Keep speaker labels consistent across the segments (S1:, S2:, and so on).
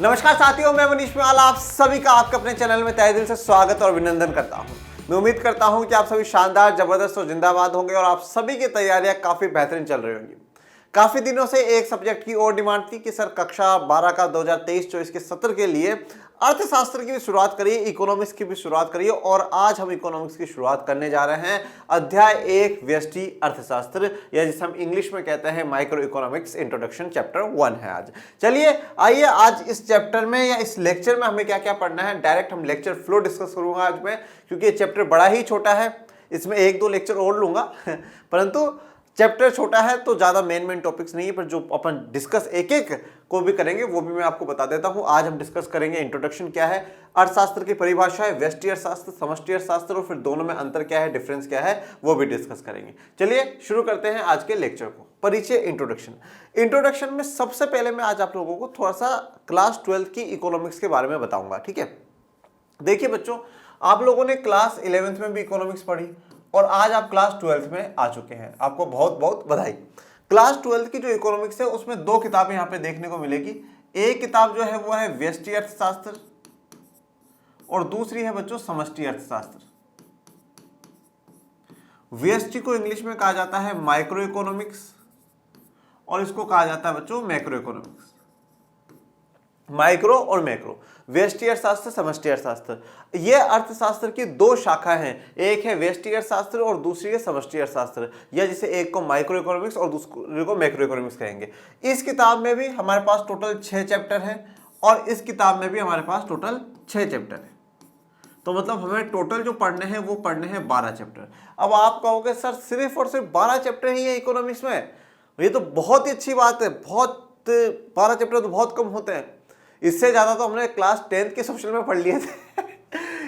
S1: नमस्कार साथियों, मैं मनीष मेवाल आप सभी का आपके अपने चैनल में तहे दिल से स्वागत और अभिनंदन करता हूं। मैं उम्मीद करता हूं कि आप सभी शानदार, जबरदस्त और जिंदाबाद होंगे और आप सभी की तैयारियां काफी बेहतरीन चल रही होंगी। काफी दिनों से एक सब्जेक्ट की और डिमांड थी कि सर कक्षा 12 का 2023-24 के सत्र के लिए अर्थशास्त्र की भी शुरुआत करिए, इकोनॉमिक्स की भी शुरुआत करिए। और आज हम इकोनॉमिक्स की शुरुआत करने जा रहे हैं अध्याय 1 व्यष्टि अर्थशास्त्र, या जिसे हम इंग्लिश में कहते हैं माइक्रो इकोनॉमिक्स इंट्रोडक्शन, चैप्टर 1 है आज। चलिए आइए आज इस चैप्टर में या इस लेक्चर में हमें क्या क्या पढ़ना है, डायरेक्ट हम लेक्चर फ्लो डिस्कस करूंगा आज मैं, क्योंकि ये चैप्टर बड़ा ही छोटा है। इसमें 1-2 लेक्चर और लूंगा परंतु चैप्टर छोटा है तो ज्यादा मेन टॉपिक्स नहीं है, पर जो अपन डिस्कस एक एक को भी करेंगे वो भी मैं आपको बता देता हूं। आज हम डिस्कस करेंगे इंट्रोडक्शन क्या है, अर्थशास्त्र की परिभाषा है, व्यष्टि अर्थशास्त्र, समष्टि अर्थशास्त्र, और फिर दोनों में अंतर क्या है, डिफरेंस क्या है, वो भी डिस्कस करेंगे। चलिए शुरू करते हैं आज के लेक्चर को। परिचय, इंट्रोडक्शन में सबसे पहले मैं आज आप लोगों को थोड़ा सा क्लास 12 की इकोनॉमिक्स के बारे में बताऊंगा। ठीक है, देखिए बच्चों, आप लोगों ने क्लास 11th में भी इकोनॉमिक्स पढ़ी और आज आप क्लास 12th में आ चुके हैं, आपको बहुत बहुत बधाई। क्लास 12th की जो इकोनॉमिक्स है उसमें 2 किताबें यहाँ पे देखने को मिलेगी। एक किताब जो है वो है व्यष्टि अर्थशास्त्र और दूसरी है बच्चों समष्टि अर्थशास्त्र। व्यष्टि को इंग्लिश में कहा जाता है माइक्रो इकोनॉमिक्स और इसको कहा जाता है बच्चों मैक्रो इकोनॉमिक्स। माइक्रो और मैक्रो, व्यष्टि अर्थशास्त्र, समष्टि अर्थशास्त्र, ये अर्थशास्त्र की 2 शाखा हैं। एक है व्यष्टि अर्थशास्त्र और दूसरी है समष्टि अर्थशास्त्र, या जिसे एक को माइक्रो इकोनॉमिक्स और दूसरे को मैक्रो इकोनॉमिक्स कहेंगे। इस किताब में भी हमारे पास टोटल 6 चैप्टर हैं और इस किताब में भी हमारे पास टोटल 6 चैप्टर हैं। तो मतलब हमें टोटल जो पढ़ने हैं वो पढ़ने हैं 12 चैप्टर। अब आप कहोगे सर सिर्फ और सिर्फ 12 चैप्टर ही है इकोनॉमिक्स में, ये तो बहुत ही अच्छी बात है। 12 चैप्टर तो बहुत कम होते हैं। इससे ज्यादा तो हमने क्लास 10th के सोशल में पढ़ लिए थे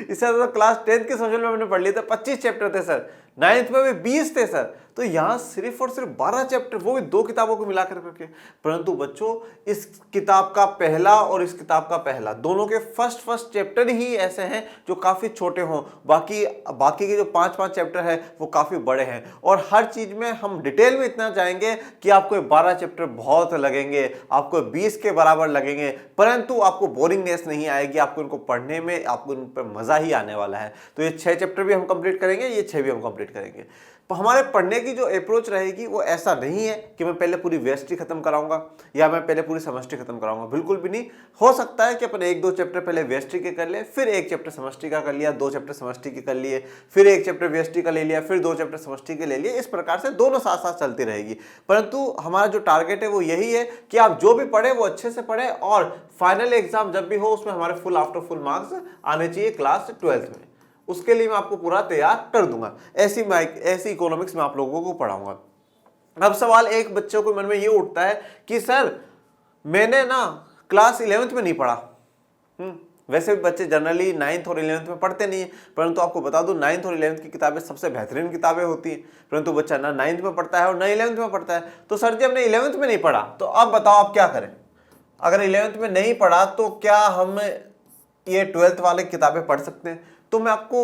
S1: इससे ज्यादा तो क्लास 10th के सोशल में हमने पढ़ लिए थे, 25 चैप्टर थे सर। 9th में भी 20 थे सर। तो यहाँ सिर्फ और सिर्फ 12 चैप्टर, वो भी 2 किताबों को मिलाकर करके। परंतु बच्चों, इस किताब का पहला और इस किताब का पहला, दोनों के फर्स्ट चैप्टर ही ऐसे हैं जो काफी छोटे हों। बाकी के जो 5 चैप्टर है वो काफी बड़े हैं और हर चीज में हम डिटेल में इतना जाएंगे कि आपको 12 चैप्टर बहुत लगेंगे, आपको 20 के बराबर लगेंगे, परंतु आपको बोरिंगनेस नहीं आएगी। आपको इनको पढ़ने में, आपको इन पर मजा ही आने वाला है। तो ये 6 चैप्टर भी हम कंप्लीट करेंगे, ये 6 भी हम कंप्लीट करेंगे। तो हमारे पढ़ने की जो अप्रोच रहेगी वो ऐसा नहीं है कि मैं पहले पूरी व्यष्टि खत्म कराऊंगा या मैं पहले पूरी समष्टि खत्म कराऊंगा, बिल्कुल भी नहीं। हो सकता है कि अपन 1-2 चैप्टर पहले व्यष्टि के कर ले, फिर 1 चैप्टर समष्टि का कर लिया, 2 चैप्टर समष्टि के कर लिए, फिर 1 चैप्टर व्यष्टि का ले लिया, फिर 2 चैप्टर समष्टि के ले लिए। इस प्रकार से दोनों साथ साथ चलती रहेगी। परंतु हमारा जो टारगेट है वो यही है कि आप जो भी पढ़े वो अच्छे से पढ़े और फाइनल एग्जाम जब भी हो उसमें हमारे फुल आफ्टर फुल मार्क्स आने चाहिए क्लास 12th में। उसके लिए मैं आपको पूरा तैयार कर दूंगा। ऐसी इकोनॉमिक्स में आप लोगों को पढ़ाऊंगा। अब सवाल एक बच्चों के मन में ये उठता है कि सर मैंने ना क्लास 11th में नहीं पढ़ा। वैसे भी बच्चे जनरली 9th और 11th में पढ़ते नहीं है, परंतु आपको बता दूं 9th और 11th की किताबें सबसे बेहतरीन किताबें होती हैं। परंतु बच्चा ना 9th में पढ़ता है और ना 11th में पढ़ता है। तो सर जी हमने 11th में नहीं पढ़ा, तो अब बताओ आप क्या करें। अगर 11th में नहीं पढ़ा तो क्या हम ये 12th वाले किताबें पढ़ सकते हैं? तो मैं आपको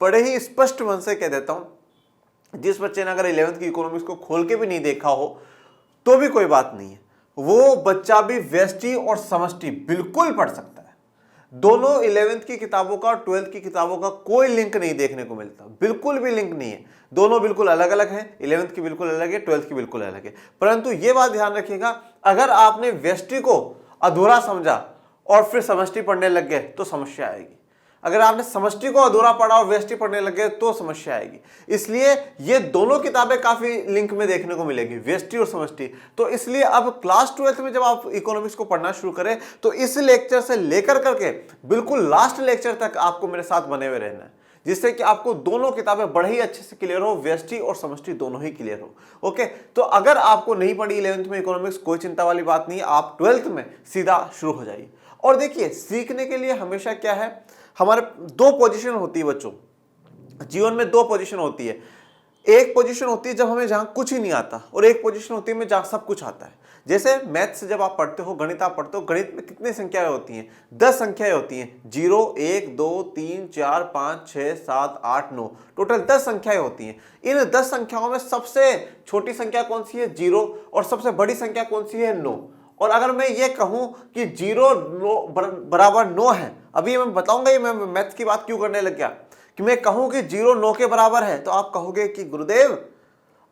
S1: बड़े ही स्पष्ट मन से कह देता हूं, जिस बच्चे ने अगर 11th की इकोनॉमिक्स को खोल के भी नहीं देखा हो तो भी कोई बात नहीं है, वो बच्चा भी व्यष्टि और समष्टि बिल्कुल पढ़ सकता है। दोनों 11th की किताबों का और 12th की किताबों का कोई लिंक नहीं देखने को मिलता, बिल्कुल भी लिंक नहीं है। दोनों बिल्कुल अलग अलग हैं, 11th की बिल्कुल अलग है, 12th की बिल्कुल अलग है। परंतु यह बात ध्यान रखिएगा, अगर आपने व्यष्टि को अधूरा समझा और फिर समष्टि पढ़ने लग गए तो समस्या आएगी। अगर आपने समष्टि को अधूरा पढ़ा और व्यष्टि पढ़ने लगे तो समस्या आएगी। इसलिए ये दोनों किताबें काफी लिंक में देखने को मिलेगी, व्यष्टि और समष्टि। तो इसलिए अब क्लास 12th में जब आप इकोनॉमिक्स को पढ़ना शुरू करें तो इस लेक्चर से लेकर करके बिल्कुल लास्ट लेक्चर तक आपको मेरे साथ बने हुए रहना है, जिससे कि आपको दोनों किताबें बड़े ही अच्छे से क्लियर हो, व्यष्टि और समष्टि दोनों ही क्लियर हो। ओके, तो अगर आपको नहीं पढ़ी 11th में इकोनॉमिक्स, कोई चिंता वाली बात नहीं है, आप 12th में सीधा शुरू हो जाइए। और देखिए, सीखने के लिए हमेशा क्या है, हमारे 2 पोजीशन होती है बच्चों, जीवन में 2 पोजीशन होती है। एक पोजीशन होती है जब हमें जहां कुछ ही नहीं आता और एक पोजीशन होती है जहां सब कुछ आता है। जैसे मैथ्स जब आप पढ़ते हो, गणित आप पढ़ते हो, गणित में कितनी संख्याएं होती हैं? 10 संख्याएं होती हैं, 0 1 2 3 4 5 6 7 8 9, टोटल 10 संख्याएं होती हैं। इन 10 संख्याओं में सबसे छोटी संख्या कौन सी है? 0, और सबसे बड़ी संख्या कौन सी है? 9। और अगर मैं ये कहूं कि 0 बराबर 9 है, अभी मैं बताऊंगा ये मैं मैथ्स की बात क्यों करने लग गया, कि मैं कहूं कि 0 9 के बराबर है, तो आप कहोगे कि गुरुदेव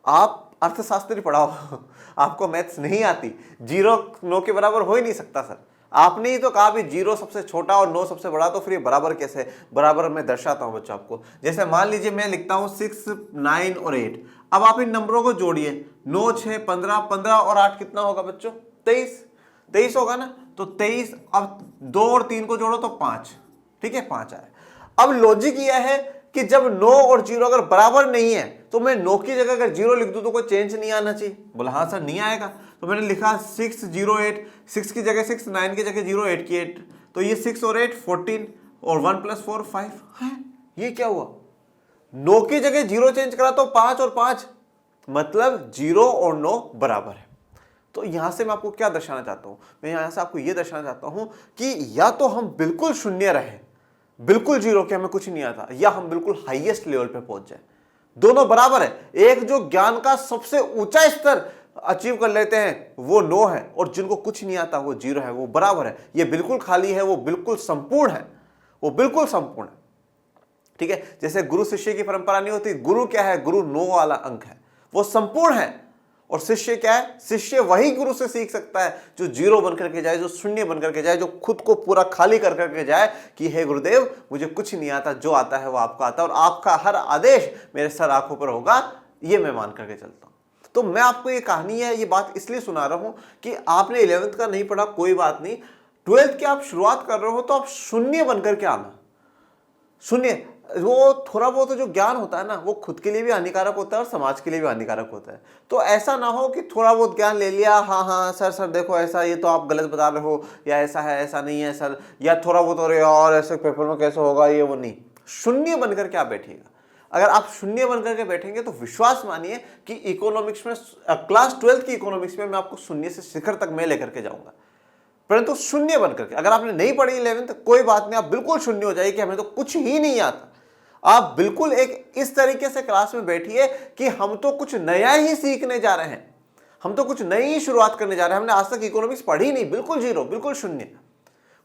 S1: आप अर्थशास्त्री पढ़ाओ आपको मैथ्स नहीं आती, 0 9 के बराबर हो ही नहीं सकता सर। आपने ही तो कहा भी 0 सबसे छोटा और 9 सबसे बड़ा, तो फिर ये बराबर कैसे है? बराबर मैं दर्शाता हूं बच्चों आपको। जैसे मान लीजिए मैं लिखता हूं 6 9 और 8, अब आप इन नंबरों को जोड़िए, 9 6 15, 15 और 8 कितना होगा बच्चों? 23, 23 होगा ना। तो 23, अब 2 और 3 को जोड़ो तो 5, ठीक है 5 आया। अब लॉजिक यह है कि जब 9 और 0 अगर बराबर नहीं है तो मैं 9 की जगह अगर 0 लिख दूं तो कोई चेंज नहीं आना चाहिए। बोला हाँ सर नहीं आएगा, तो मैंने लिखा 6 0 8, 6 की जगह 6, 9 की जगह 0, 8 की 8, तो ये 6 और 8 14 और 1 + 4 5 है। ये क्या हुआ? 9 की जगह 0 चेंज करा तो 5 और 5, मतलब 0 और 9 बराबर है। तो यहां से मैं आपको क्या दर्शाना चाहता हूं? मैं यहां से आपको यह दर्शाना चाहता हूं कि या तो हम बिल्कुल शून्य रहे, बिल्कुल 0 के हमें कुछ नहीं आता, या हम बिल्कुल हाईएस्ट लेवल पे पहुंच जाए। दोनों बराबर है। एक जो ज्ञान का सबसे ऊंचा स्तर अचीव कर लेते हैं वो 9 है, और जिनको कुछ नहीं आता वो 0 है, वो बराबर है। ये बिल्कुल खाली है, वो बिल्कुल संपूर्ण है, वो बिल्कुल संपूर्ण है। ठीक है, जैसे गुरु शिष्य की परंपरा नहीं होती, गुरु क्या है? गुरु 9 वाला अंक है, वो संपूर्ण है। और शिष्य क्या है? शिष्य वही गुरु से सीख सकता है जो 0 बनकर के जाए, जो शून्य बनकर के जाए, जो खुद को पूरा खाली कर करके जाए कि हे गुरुदेव मुझे कुछ नहीं आता, जो आता है वो आपका आता है, और आपका हर आदेश मेरे सर आंखों पर होगा, ये मैं मान करके चलता हूं। तो मैं आपको ये कहानी है, ये बात इसलिए सुना रहा हूं कि आपने 11th का नहीं पढ़ा, कोई बात नहीं, 12th की आप शुरुआत कर रहे हो तो आप शून्य बनकर के आना। शून्य, वो थोड़ा बहुत जो ज्ञान होता है ना, वो खुद के लिए भी हानिकारक होता है और समाज के लिए भी हानिकारक होता है। तो ऐसा ना हो कि थोड़ा बहुत ज्ञान ले लिया, हाँ हाँ सर सर देखो ऐसा, ये तो आप गलत बता रहे हो, या ऐसा है ऐसा नहीं है सर, या थोड़ा बहुत हो रहा है और ऐसे पेपर में कैसे होगा, ये वो नहीं। शून्य बनकर के आप बैठिएगा। अगर आप शून्य बनकर के बैठेंगे तो विश्वास मानिए कि इकोनॉमिक्स में, क्लास 12th की इकोनॉमिक्स में मैं आपको शून्य से शिखर तक मैं लेकर के जाऊंगा, परंतु शून्य बनकर के। अगर आपने नहीं पढ़ी 11th, कोई बात नहीं, आप बिल्कुल शून्य हो जाइए कि हमें तो कुछ ही नहीं आता। आप बिल्कुल एक इस तरीके से क्लास में बैठिए कि हम तो कुछ नया ही सीखने जा रहे हैं, हम तो कुछ नई ही शुरुआत करने जा रहे हैं, हमने आज तक इकोनॉमिक्स पढ़ी नहीं, बिल्कुल 0, बिल्कुल शून्य।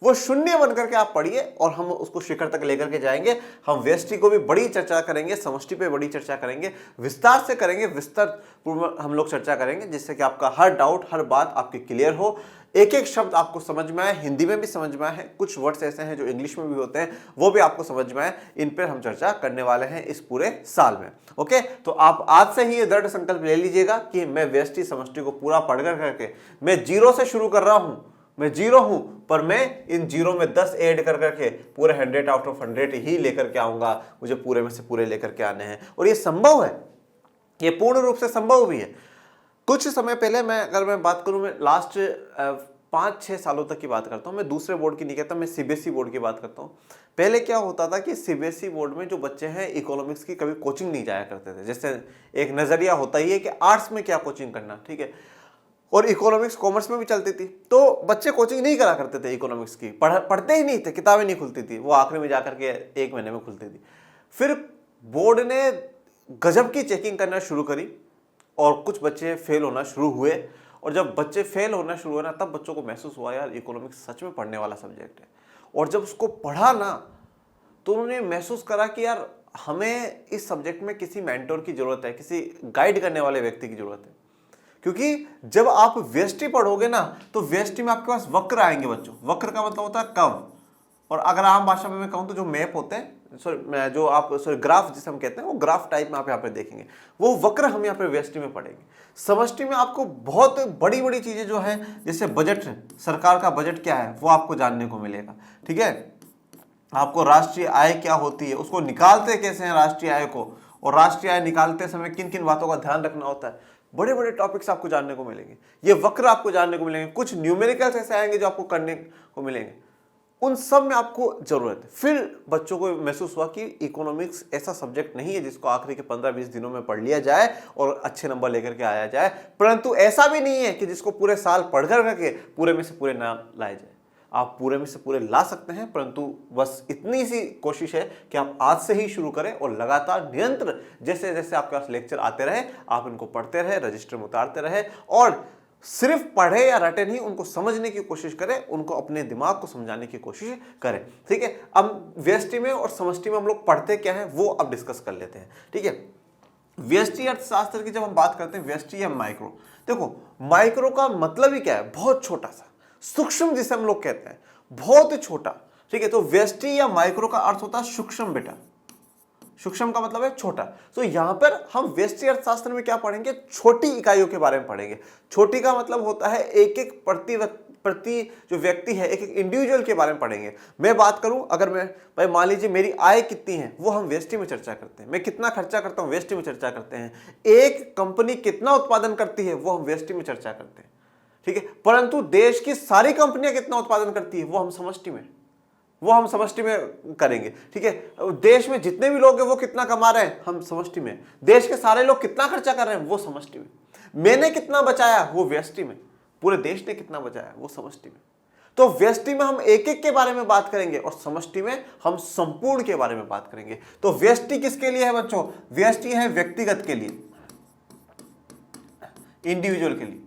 S1: वो शून्य बनकर के आप पढ़िए और हम उसको शिखर तक लेकर के जाएंगे। हम व्यष्टि को भी बड़ी चर्चा करेंगे, समष्टि पे बड़ी चर्चा करेंगे, विस्तार से करेंगे, विस्तार पूर्व हम लोग चर्चा करेंगे, जिससे कि आपका हर डाउट, हर बात आपकी क्लियर हो, एक एक शब्द आपको समझ में आए, हिंदी में भी समझ में आए, कुछ वर्ड्स ऐसे हैं जो इंग्लिश में भी होते हैं, वो भी आपको समझ में आए। इन पर हम चर्चा करने वाले हैं इस पूरे साल में। ओके, तो आप आज से ही ये दृढ़ संकल्प ले लीजिएगा कि मैं व्यष्टि समष्टि को पूरा पढ़कर करके, मैं 0 से शुरू कर रहा हूं, मैं 0 हूं, पर मैं इन 0 में 10 ऐड कर करके पूरे 100 आउट ऑफ 100 ही लेकर के आऊंगा। मुझे पूरे में से पूरे लेकर के आने हैं, और ये संभव है, ये पूर्ण रूप से संभव भी है। कुछ समय पहले अगर मैं बात करूं, मैं लास्ट 5-6 सालों तक की बात करता हूं, मैं दूसरे बोर्ड की नहीं कहता, मैं सीबीएसई बोर्ड की बात करता हूं। पहले क्या होता था कि सीबीएसई बोर्ड में जो बच्चे हैं इकोनॉमिक्स की कभी कोचिंग नहीं जाया करते थे। जैसे एक नजरिया होता ही है कि आर्ट्स में क्या कोचिंग करना, ठीक है, और इकोनॉमिक्स कॉमर्स में भी चलती थी, तो बच्चे कोचिंग नहीं करा करते थे इकोनॉमिक्स की, पढ़ते ही नहीं थे, किताबें नहीं खुलती थी, वो आखिरी में जाकर के 1 महीने में खुलती थी। फिर बोर्ड ने गजब की चेकिंग करना शुरू करी और कुछ बच्चे फेल होना शुरू हुए, और जब बच्चे फेल होना शुरू हुए ना, तब बच्चों को महसूस हुआ यार इकोनॉमिक्स सच में पढ़ने वाला सब्जेक्ट है। और जब उसको पढ़ा ना, तो उन्होंने महसूस करा कि यार हमें इस सब्जेक्ट में किसी मेंटोर की जरूरत है, किसी गाइड करने वाले व्यक्ति की जरूरत है। क्योंकि जब आप व्यष्टि पढ़ोगे ना, तो व्यष्टि में आपके पास वक्र आएंगे बच्चों। वक्र का मतलब होता है कर्व, और अगर आम भाषा में मैं कहूँ तो जो मैप होते हैं, ग्राफ जिसे हम कहते हैं, वो ग्राफ टाइप में आप यहाँ पे देखेंगे, वो वक्र हम यहाँ पे व्यष्टि में पढ़ेंगे। समष्टि में आपको बहुत बड़ी बड़ी चीजें जो है, जैसे बजट, सरकार का बजट क्या है वो आपको जानने को मिलेगा, ठीक है। आपको राष्ट्रीय आय क्या होती है, उसको निकालते कैसे हैं राष्ट्रीय आय को, और राष्ट्रीय आय निकालते समय किन किन बातों का ध्यान रखना होता है, बड़े बड़े टॉपिक्स आपको जानने को मिलेंगे। ये वक्र आपको जानने को मिलेंगे, कुछ न्यूमेरिकल्स ऐसे आएंगे जो आपको करने को मिलेंगे, उन सब में आपको जरूरत है। फिर बच्चों को महसूस हुआ कि इकोनॉमिक्स ऐसा सब्जेक्ट नहीं है जिसको आखिरी के 15-20 दिनों में पढ़ लिया जाए और अच्छे नंबर लेकर के आया जाए, परंतु ऐसा भी नहीं है कि जिसको पूरे साल पढ़ करके पूरे में से पूरे ना लाए जाए। आप पूरे में से पूरे ला सकते हैं, परंतु बस इतनी सी कोशिश है कि आप आज से ही शुरू करें और लगातार निरंतर जैसे जैसे आपके पास लेक्चर आते रहे, आप इनको पढ़ते रहे, रजिस्टर में उतारते रहे, और सिर्फ पढ़े या रटे नहीं, उनको समझने की कोशिश करें, उनको अपने दिमाग को समझाने की कोशिश करें। ठीक है, अब व्यष्टि में और समष्टि में हम लोग पढ़ते क्या है वो अब डिस्कस कर लेते हैं। ठीक है, व्यष्टि अर्थशास्त्र की जब हम बात करते हैं, व्यष्टि या माइक्रो, देखो माइक्रो का मतलब ही क्या है, बहुत छोटा सा, सूक्ष्म जिसे हम लोग कहते हैं, बहुत ही छोटा। ठीक है, तो व्यष्टि या माइक्रो का अर्थ होता है सूक्ष्म बेटा, सूक्ष्म का मतलब है छोटा। तो यहां पर हम व्यष्टि अर्थशास्त्र में क्या पढ़ेंगे, छोटी इकाइयों के बारे में पढ़ेंगे। छोटी का मतलब होता है एक एक प्रति जो व्यक्ति है, एक एक इंडिविजुअल के बारे में पढ़ेंगे। मैं बात करूं, अगर मैं भाई मान लीजिए मेरी आय कितनी है, वो हम व्यष्टि में चर्चा करते हैं। मैं कितना खर्चा करता हूं, व्यष्टि में चर्चा करते हैं। एक कंपनी कितना उत्पादन करती है, वो हम व्यष्टि में चर्चा करते हैं। ठीक है, परंतु देश की सारी कंपनियां कितना उत्पादन करती है, वो हम समष्टि में करेंगे। ठीक है, देश में जितने भी लोग हैं वो कितना कमा रहे हैं, हम समष्टि में। देश के सारे लोग कितना खर्चा कर रहे हैं, वो समष्टि में। मैंने कितना बचाया, वो व्यष्टि में। पूरे देश ने कितना बचाया, वो समष्टि में। तो व्यष्टि में हम एक एक के बारे में बात करेंगे और समष्टि में हम संपूर्ण के बारे में बात करेंगे। तो व्यष्टि किसके लिए है बच्चों, व्यष्टि है व्यक्तिगत के लिए, इंडिविजुअल के लिए।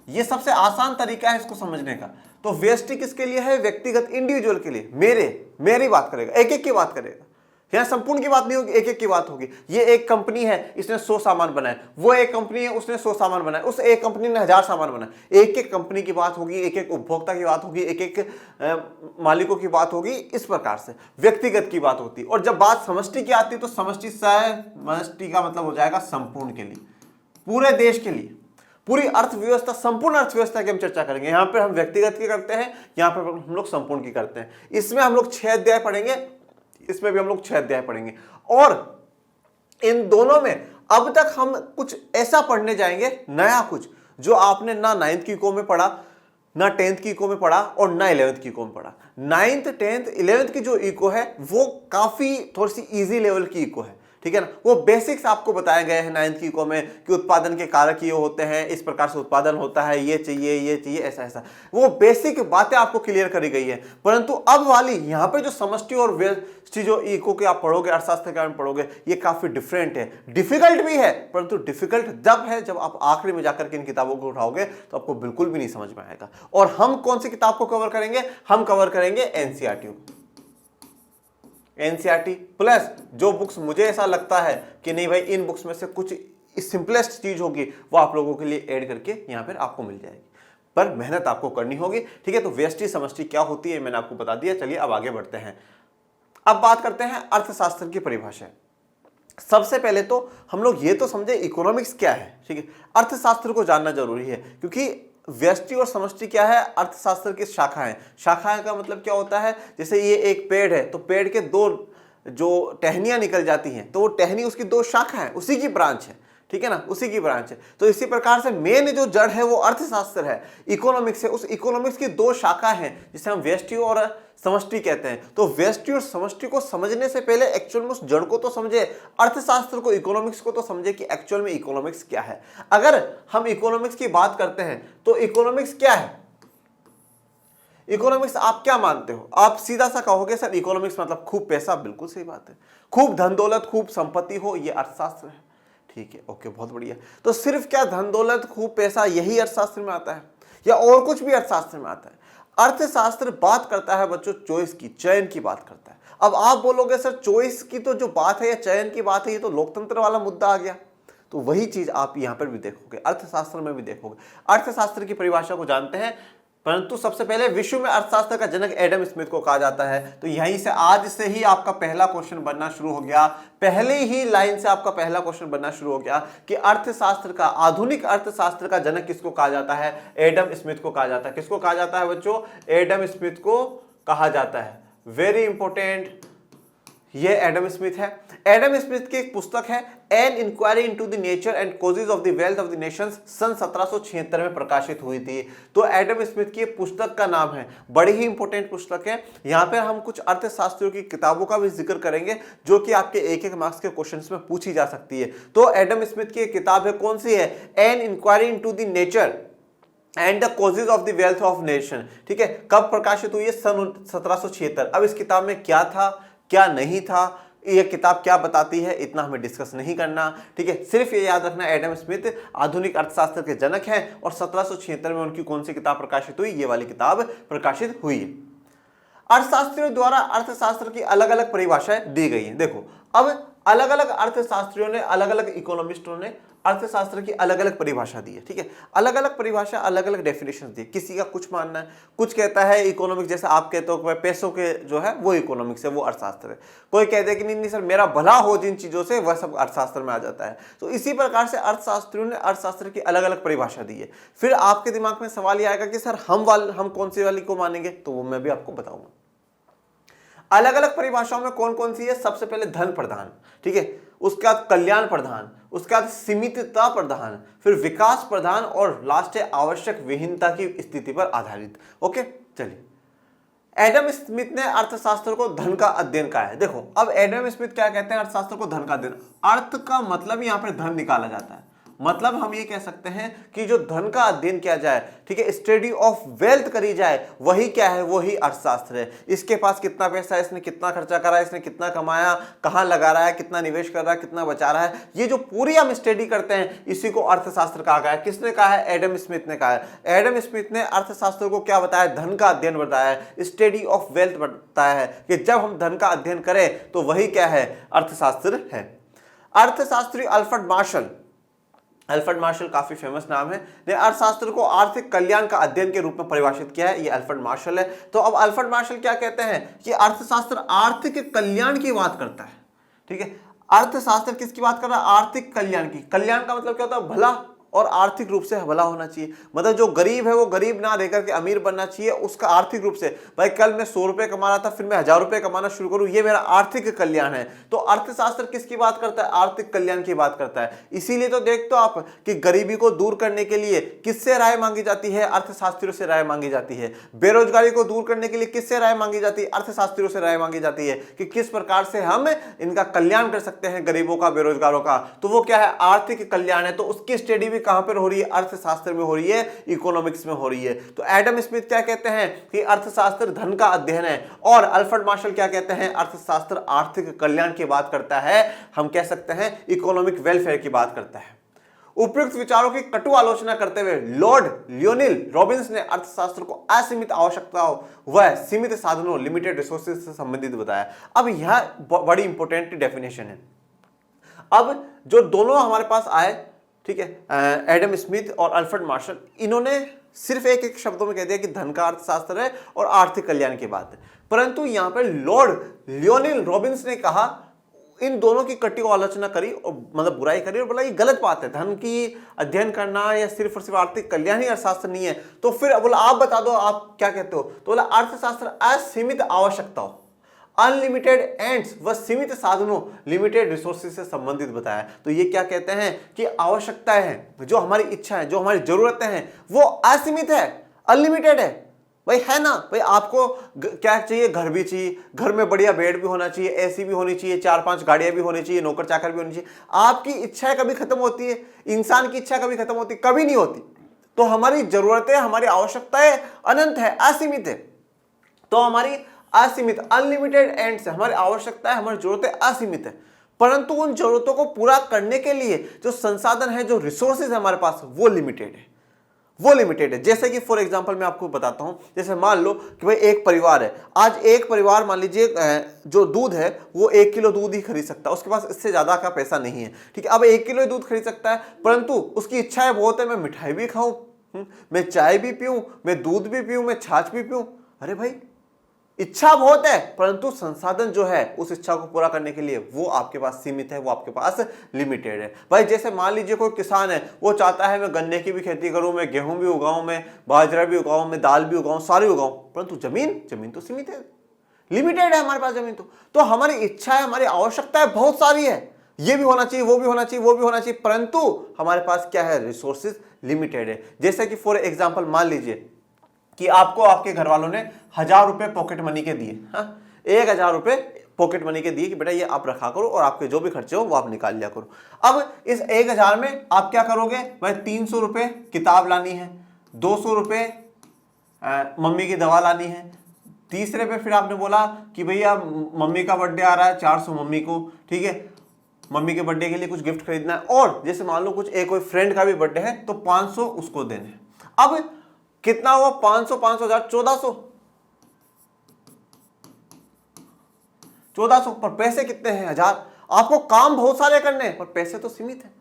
S1: यह सबसे आसान तरीका है इसको समझने का। तो व्यष्टि किसके लिए है, व्यक्तिगत, इंडिविजुअल के लिए, मेरी बात करेगा, एक एक की बात करेगा। यहां संपूर्ण की बात नहीं होगी, एक एक की बात होगी। ये एक कंपनी है, इसने 100 सामान बनाए, वो एक कंपनी है, उसने 100 सामान बनाए, उस एक कंपनी ने 1000 सामान बनाए। एक एक कंपनी की बात होगी, एक एक उपभोक्ता की बात होगी, एक एक मालिकों की बात होगी। इस प्रकार से व्यक्तिगत की बात होती है। और जब बात समष्टि की आती है तो समष्टि का मतलब हो जाएगा संपूर्ण के लिए, पूरे देश के लिए, पूरी अर्थव्यवस्था, संपूर्ण अर्थव्यवस्था की हम चर्चा करेंगे। यहां पर हम व्यक्तिगत की करते हैं, यहां पर हम लोग संपूर्ण की करते हैं। इसमें हम लोग 6 अध्याय पढ़ेंगे, इसमें भी हम लोग 6 अध्याय पढ़ेंगे। और इन दोनों में अब तक हम कुछ ऐसा पढ़ने जाएंगे, नया कुछ, जो आपने ना 9th की इको में पढ़ा, ना 10th की इको में पढ़ा और ना 11th की इको में पढ़ा। 9th, 10th, 11th की जो इको है वो काफी थोड़ी सी इजी लेवल की इको है। ठीक है ना, वो बेसिक्स आपको बताए गए हैं 9th की इको में कि उत्पादन के कारक ये होते हैं, इस प्रकार से उत्पादन होता है, ये चाहिए, ऐसा ऐसा, वो बेसिक बातें आपको क्लियर करी गई है। परंतु अब वाली यहाँ पे जो समष्टि और व्यष्टि जो इको के आप पढ़ोगे, अर्थशास्त्र के बारे में पढ़ोगे, ये काफी डिफरेंट है, डिफिकल्ट भी है। परंतु डिफिकल्ट जब है जब आप आखिरी में जाकर के इन किताबों को उठाओगे तो आपको बिल्कुल भी नहीं समझ में आएगा। और हम कौन सी किताब को कवर करेंगे, हम कवर करेंगे एनसीईआरटी प्लस जो बुक्स मुझे ऐसा लगता है कि नहीं भाई इन बुक्स में से कुछ सिंपलेस्ट चीज होगी वो आप लोगों के लिए ऐड करके यहां पर आपको मिल जाएगी, पर मेहनत आपको करनी होगी। ठीक है, तो व्यष्टि समष्टि क्या होती है मैंने आपको बता दिया। चलिए अब आगे बढ़ते हैं। अब बात करते हैं अर्थशास्त्र की परिभाषा। सबसे पहले तो हम लोग ये तो समझे इकोनॉमिक्स क्या है। ठीक है, अर्थशास्त्र को जानना जरूरी है, क्योंकि व्यष्टि और समष्टि क्या है, अर्थशास्त्र की शाखाएं। शाखाएं का मतलब क्या होता है, जैसे ये एक पेड़ है तो पेड़ के 2 जो टहनियां निकल जाती हैं तो वो टहनी उसकी 2 शाखा है, उसी की ब्रांच है। ठीक है ना, उसी की ब्रांच है। तो इसी प्रकार से मेन जो जड़ है वो अर्थशास्त्र है, इकोनॉमिक्स है। उस इकोनॉमिक्स की 2 शाखा हैं जिसे हम व्यष्टि और समष्टि कहते हैं। तो व्यष्टि और समष्टि को समझने से पहले एक्चुअल में उस जड़ को तो समझे, अर्थशास्त्र को, इकोनॉमिक्स को तो समझे कि एक्चुअल में इकोनॉमिक्स क्या है। अगर हम इकोनॉमिक्स की बात करते हैं तो इकोनॉमिक्स क्या है, इकोनॉमिक्स आप क्या मानते हो? आप सीधा सा कहोगे सर इकोनॉमिक्स मतलब खूब पैसा। बिल्कुल सही बात है, खूब धन दौलत, खूब संपत्ति हो, ये अर्थशास्त्र है। ठीक है, ओके, बहुत बढ़िया। तो सिर्फ क्या धन दौलत, खूब पैसा यही अर्थशास्त्र में आता है या और कुछ भी अर्थशास्त्र में आता है? अर्थशास्त्र बात करता है बच्चों चॉइस की, चयन की बात करता है। अब आप बोलोगे सर चॉइस की तो जो बात है या चयन की बात है, ये तो लोकतंत्र वाला मुद्दा आ गया। तो वही चीज आप यहां पर भी देखोगे, अर्थशास्त्र में भी देखोगे। अर्थशास्त्र की परिभाषा को जानते हैं, परंतु सबसे पहले विश्व में अर्थशास्त्र का जनक एडम स्मिथ को कहा जाता है। तो यहीं से आज से ही आपका पहला क्वेश्चन बनना शुरू हो गया, पहले ही लाइन से आपका पहला क्वेश्चन बनना शुरू हो गया कि अर्थशास्त्र का, आधुनिक अर्थशास्त्र का जनक किसको कहा जाता है? एडम स्मिथ को कहा जाता है। किसको कहा जाता है बच्चों? एडम स्मिथ को कहा जाता है। वेरी इंपॉर्टेंट, ये एडम स्मिथ है। एडम स्मिथ की एक पुस्तक है an inquiry into the nature and causes of the wealth of the nations, सन 1776 में प्रकाशित हुई थी। तो एडम स्मिथ की पुस्तक का नाम है, बड़ी ही इंपॉर्टेंट पुस्तक है। यहां पर हम कुछ अर्थशास्त्रियों की किताबों का भी जिक्र करेंगे जो कि आपके एक मार्क्स के क्वेश्चंस में पूछी जा सकती है। तो एडम स्मिथ की एक किताब है, कौन सी है? An inquiry into the nature and the causes of the wealth of nation. ठीक है, कब प्रकाशित हुई है? सन 1776। अब इस किताब में क्या था, क्या नहीं था, ये किताब क्या बताती है इतना हमें डिस्कस नहीं करना, ठीक है। सिर्फ ये याद रखना एडम स्मिथ आधुनिक अर्थशास्त्र के जनक हैं और 1776 में उनकी कौन सी किताब प्रकाशित हुई, ये वाली किताब प्रकाशित हुई है। अर्थशास्त्रियों द्वारा अर्थशास्त्र की अलग अलग परिभाषाएं दी गई हैं। देखो अब अलग अलग अर्थशास्त्रियों ने, अलग अलग इकोनॉमिस्टों ने अर्थशास्त्र की अलग अलग परिभाषा दी है, ठीक है। अलग अलग परिभाषा, अलग अलग डेफिनेशन दी। किसी का कुछ मानना है, कुछ कहता है इकोनॉमिक्स जैसे आप कहते हो पैसों के जो है वो इकोनॉमिक्स है, वो अर्थशास्त्र है। कोई कहते हैं कि नहीं सर मेरा भला हो जिन चीजों से वह सब अर्थशास्त्र में आ जाता है। तो इसी प्रकार से अर्थशास्त्रियों ने अर्थशास्त्र की अलग अलग परिभाषा दी है। फिर आपके दिमाग में सवाल ये आएगा कि सर हम कौन सी वाली को मानेंगे, तो वो मैं भी आपको बताऊंगा। अलग अलग परिभाषाओं में कौन कौन सी है, सबसे पहले धन प्रधान, ठीक है, उसके बाद कल्याण प्रधान, उसके बाद सीमितता प्रधान, फिर विकास प्रधान और लास्ट है आवश्यक विहीनता की स्थिति पर आधारित। ओके चलिए, एडम स्मिथ ने अर्थशास्त्र को धन का अध्ययन कहा है। देखो अब एडम स्मिथ क्या कहते हैं, अर्थशास्त्र को धन का अध्ययन, अर्थ का मतलब यहां पर धन निकाला जाता है। मतलब हम ये कह सकते हैं कि जो धन का अध्ययन किया जाए, ठीक है, स्टडी ऑफ वेल्थ करी जाए, वही क्या है, वही अर्थशास्त्र है। इसके पास कितना पैसा है, इसने कितना खर्चा करा है, इसने कितना कमाया, कहां लगा रहा है, कितना निवेश कर रहा है, कितना बचा रहा है, ये जो पूरी हम स्टडी करते हैं इसी को अर्थशास्त्र कहा गया है। किसने कहा है, एडम स्मिथ ने कहा है। एडम स्मिथ ने अर्थशास्त्र को क्या बताया, धन का अध्ययन बताया है, स्टडी ऑफ वेल्थ बताया है कि जब हम धन का अध्ययन करें तो वही क्या है, अर्थशास्त्र है। अर्थशास्त्री अल्फ्रेड मार्शल काफी फेमस नाम है, ने अर्थशास्त्र को आर्थिक कल्याण का अध्ययन के रूप में परिभाषित किया है। ये अल्फ्रेड मार्शल है। तो अब अल्फ्रेड मार्शल क्या कहते हैं कि अर्थशास्त्र आर्थिक कल्याण की बात करता है, ठीक है। अर्थशास्त्र किसकी बात कर रहा है, आर्थिक कल्याण की। कल्याण का मतलब क्या होता है, भला और आर्थिक रूप से भला होना चाहिए। मतलब जो गरीब है वो गरीब ना रहकर के अमीर बनना चाहिए, उसका आर्थिक रूप से, भाई कल मैं 100 रुपए कमा रहा था फिर मैं 1000 रुपए कमाना शुरू करूं, ये मेरा आर्थिक कल्याण है। तो अर्थशास्त्र किसकी बात करता है, आर्थिक कल्याण की बात करता है। इसीलिए तो देखते हो आप कि गरीबी को दूर करने के लिए किससे राय मांगी जाती है, अर्थशास्त्रियों से राय मांगी जाती है। बेरोजगारी को दूर करने के लिए किससे राय मांगी जाती है, अर्थशास्त्रियों से राय मांगी जाती है कि किस प्रकार से हम इनका कल्याण कर सकते हैं, गरीबों का, बेरोजगारों का। तो वो क्या है, आर्थिक कल्याण है। तो उसकी स्टडी भी कहां पर हो रही है, अर्थशास्त्र में हो रही है, इकोनॉमिक्स में हो रही है। तो एडम स्मिथ क्या कहते हैं कि अर्थशास्त्र धन का अध्ययन है, और अल्फ्रेड मार्शल क्या कहते हैं, अर्थशास्त्र आर्थिक कल्याण की बात करता है। हम कह सकते हैं इकोनॉमिक वेलफेयर की बात करता है। उपयुक्त विचारों की कटु आलोचना करते हुए लॉर्ड लियोनिल रॉबिन्स ने अर्थशास्त्र को असीमित आवश्यकताओं व सीमित साधनों, लिमिटेड रिसोर्सेज से संबंधित बताया। अब यह बड़ी इंपॉर्टेंट डेफिनेशन है। अब जो दोनों हमारे पास आए, ठीक है, एडम स्मिथ और अल्फ्रेड मार्शल, इन्होंने सिर्फ एक एक शब्दों में कह दिया कि धन का अर्थशास्त्र है और आर्थिक कल्याण की बात है। परंतु यहां पर लॉर्ड लियोनिल रॉबिन्स ने कहा, इन दोनों की कटी आलोचना करी और मतलब बुराई करी और बोला ये गलत बात है, धन की अध्ययन करना या सिर्फ और सिर्फ आर्थिक कल्याण ही अर्थशास्त्र नहीं है। तो फिर बोला आप बता दो आप क्या कहते हो। तो बोला अर्थशास्त्र असीमित आवश्यकताओं, अनलिमिटेड एंड्स व सीमित साधनों, लिमिटेड रिसोर्सेज से संबंधित बताया। तो ये क्या कहते हैं कि आवश्यकताएं हैं, जो हमारी इच्छा है, जो हमारी जरूरतें हैं, वो असीमित है, अनलिमिटेड है। भाई है ना, भाई आपको क्या चाहिए, घर भी चाहिए, घर में बढ़िया बेड भी होना चाहिए, एसी भी होनी चाहिए, 4-5 गाड़ियां भी होनी चाहिए, नौकर चाकर भी होनी चाहिए। आपकी इच्छाएं कभी खत्म होती है, इंसान की इच्छा कभी खत्म होती, कभी नहीं होती। तो हमारी जरूरतें, हमारी आवश्यकताएं अनंत है, असीमित है। तो हमारी असीमित, अनलिमिटेड एंड्स है, हमारी आवश्यकताएं, हमारी जरूरतें असीमित है। परंतु उन जरूरतों को पूरा करने के लिए जो संसाधन है, जो रिसोर्सेज है हमारे पास, वो लिमिटेड है, वो लिमिटेड है। जैसे कि फॉर एग्जांपल मैं आपको बताता हूं, जैसे मान लो कि भाई एक परिवार है, आज एक परिवार मान लीजिए जो दूध है वो 1 किलो दूध ही खरीद सकता है, उसके पास इससे ज्यादा का पैसा नहीं है, ठीक है। अब 1 किलो ही दूध खरीद सकता है, परंतु उसकी इच्छाएं बहुत है, मैं मिठाई भी खाऊं, मैं चाय भी पीऊं, मैं दूध भी पीऊं, मैं छाछ भी पीऊं। अरे भाई इच्छा बहुत है, परंतु संसाधन जो है उस इच्छा को पूरा करने के लिए वो आपके पास सीमित है, वो आपके पास लिमिटेड है। भाई जैसे मान लीजिए कोई किसान है, वो चाहता है मैं गन्ने की भी खेती करूं, मैं गेहूं भी उगाऊं, मैं बाजरा भी उगाऊं, मैं दाल भी उगाऊं, सारी उगाऊं, परंतु जमीन तो सीमित है, लिमिटेड है हमारे पास जमीन। तो हमारी इच्छाएं, हमारी आवश्यकताएं बहुत सारी है, ये भी होना चाहिए, वो भी होना चाहिए, वो भी होना चाहिए, परंतु हमारे पास क्या है, रिसोर्सेज लिमिटेड है। जैसे कि फॉर एग्जाम्पल मान लीजिए कि आपको आपके घर वालों ने 1000 रुपए पॉकेट मनी के दिए, 1000 रुपए पॉकेट मनी के दिए कि बेटा ये आप रखा करो और आपके जो भी खर्चे हो वो आप निकाल लिया करो। अब इस 1000 में आप क्या करोगे, भाई 300 रुपए किताब लानी है, 200 रुपए मम्मी की दवा लानी है, तीसरे पे फिर आपने बोला कि भैया मम्मी का बर्थडे आ रहा है, 400 मम्मी को, ठीक है, मम्मी के बर्थडे के लिए कुछ गिफ्ट खरीदना है, और जैसे मान लो कुछ एक कोई फ्रेंड का भी बर्थडे है तो 500 उसको देने हैं। अब कितना हुआ, 500 500 हजार 1400, 1400 पर पैसे कितने हैं, 1000। आपको काम बहुत सारे करने हैं पर पैसे तो सीमित है।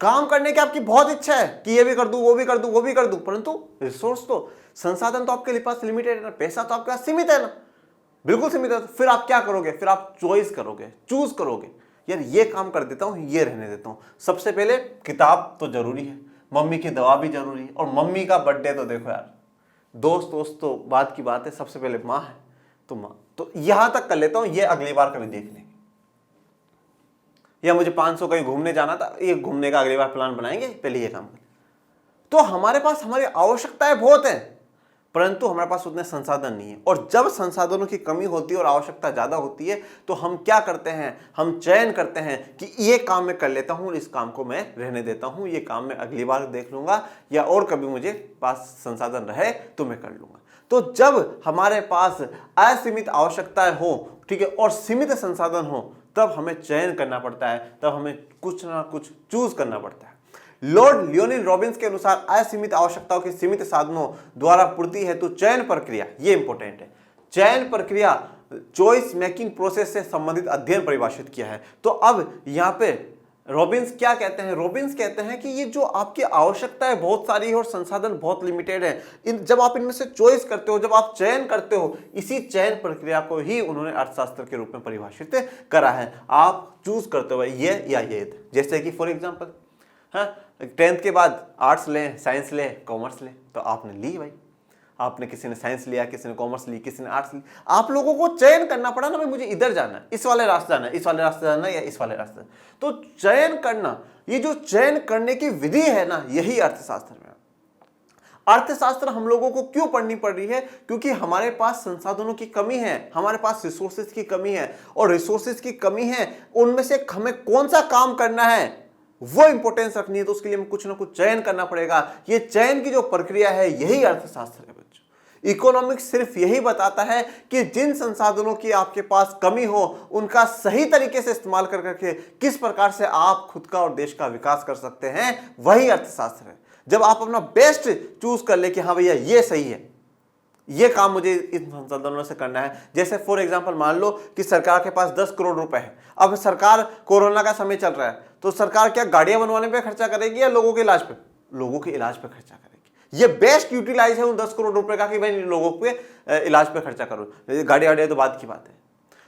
S1: काम करने की आपकी बहुत इच्छा है कि ये भी कर दूं, वो भी कर दूं, वो भी कर दूं, परंतु रिसोर्स तो, संसाधन तो आपके पास लिमिटेड है ना, पैसा तो आपके पास सीमित है ना, बिल्कुल सीमित है। तो फिर आप क्या करोगे, फिर आप चॉइस करोगे, चूज करोगे, यार ये काम कर देता हूं, ये रहने देता हूं। सबसे पहले किताब तो जरूरी है, मम्मी की दवा भी जरूरी है, और मम्मी का बर्थडे तो देखो यार, दोस्त तो बात की बात है, सबसे पहले माँ है तो माँ, तो यहां तक कर लेता हूं, ये अगली बार कभी देख लेंगे। या मुझे 500 कहीं घूमने जाना था, ये घूमने का अगली बार प्लान बनाएंगे, पहले ये काम करें। तो हमारे पास हमारी आवश्यकताएं बहुत हैं, परंतु हमारे पास उतने संसाधन नहीं है। और जब संसाधनों की कमी होती है और आवश्यकता ज्यादा होती है तो हम क्या करते हैं, हम चयन करते हैं कि ये काम मैं कर लेता हूं, इस काम को मैं रहने देता हूं, ये काम मैं अगली बार देख लूंगा, या और कभी मुझे पास संसाधन रहे तो मैं कर लूंगा। तो जब हमारे पास असीमित आवश्यकताएं हो, ठीक है, और सीमित संसाधन हो, तब हमें चयन करना पड़ता है, तब हमें कुछ ना कुछ चूज करना पड़ता है। लॉर्ड लियोनिल रॉबिन्स के अनुसार असीमित आवश्यकताओं के सीमित साधनों द्वारा पूर्ति हेतु चयन प्रक्रिया, ये इंपॉर्टेंट है, चयन प्रक्रिया चॉइस मेकिंग प्रोसेस से संबंधित अध्ययन परिभाषित किया है। तो अब यहां पे रॉबिन्स क्या कहते हैं, रॉबिन्स कहते हैं कि ये जो आपकी आवश्यकताएं बहुत सारी है और संसाधन बहुत लिमिटेड है, जब आप इनमें से चॉइस करते हो, जब आप चयन करते हो, इसी चयन प्रक्रिया को ही उन्होंने अर्थशास्त्र के रूप में परिभाषित करा है। आप चूज करते हो ये या ये, जैसे कि फॉर एग्जाम्पल, हाँ, 10th के बाद आर्ट्स लें, साइंस लें, कॉमर्स लें, तो आपने ली भाई, आपने किसी ने साइंस लिया, किसी ने कॉमर्स ली, किसी ने आर्ट्स ली, आप लोगों को चयन करना पड़ा ना, भाई मुझे इधर जाना है, इस वाले रास्ते जाना है, इस वाले रास्ते जाना है, या इस वाले रास्ते। तो चयन करना, ये जो चयन करने की विधि है ना, यही अर्थशास्त्र में। अर्थशास्त्र हम लोगों को क्यों पढ़नी पड़ रही है, क्योंकि हमारे पास संसाधनों की कमी है, हमारे पास रिसोर्सेज की कमी है, और रिसोर्सेज की कमी है, उनमें से हमें कौन सा काम करना है वो इंपॉर्टेंस रखनी है, तो उसके लिए हमें कुछ ना कुछ चयन करना पड़ेगा। ये चयन की जो प्रक्रिया है यही अर्थशास्त्र है बच्चों। इकोनॉमिक्स सिर्फ यही बताता है कि जिन संसाधनों की आपके पास कमी हो उनका सही तरीके से इस्तेमाल कर करके किस प्रकार से आप खुद का और देश का विकास कर सकते हैं, वही अर्थशास्त्र है। जब आप अपना बेस्ट चूज कर ले कि हाँ भैया ये सही है, ये काम मुझे इन संसाधनों से करना है। जैसे फॉर एग्जांपल मान लो कि सरकार के पास 10 करोड़ रुपए है, अब सरकार, कोरोना का समय चल रहा है, तो सरकार क्या गाड़ियां बनवाने पे खर्चा करेगी या लोगों के इलाज पे? लोगों के इलाज पे खर्चा करेगी। ये बेस्ट यूटिलाइज है उन 10 करोड़ रुपए का कि भाई लोगों पे इलाज पे खर्चा करो, गाड़ियां तो बात की बात है।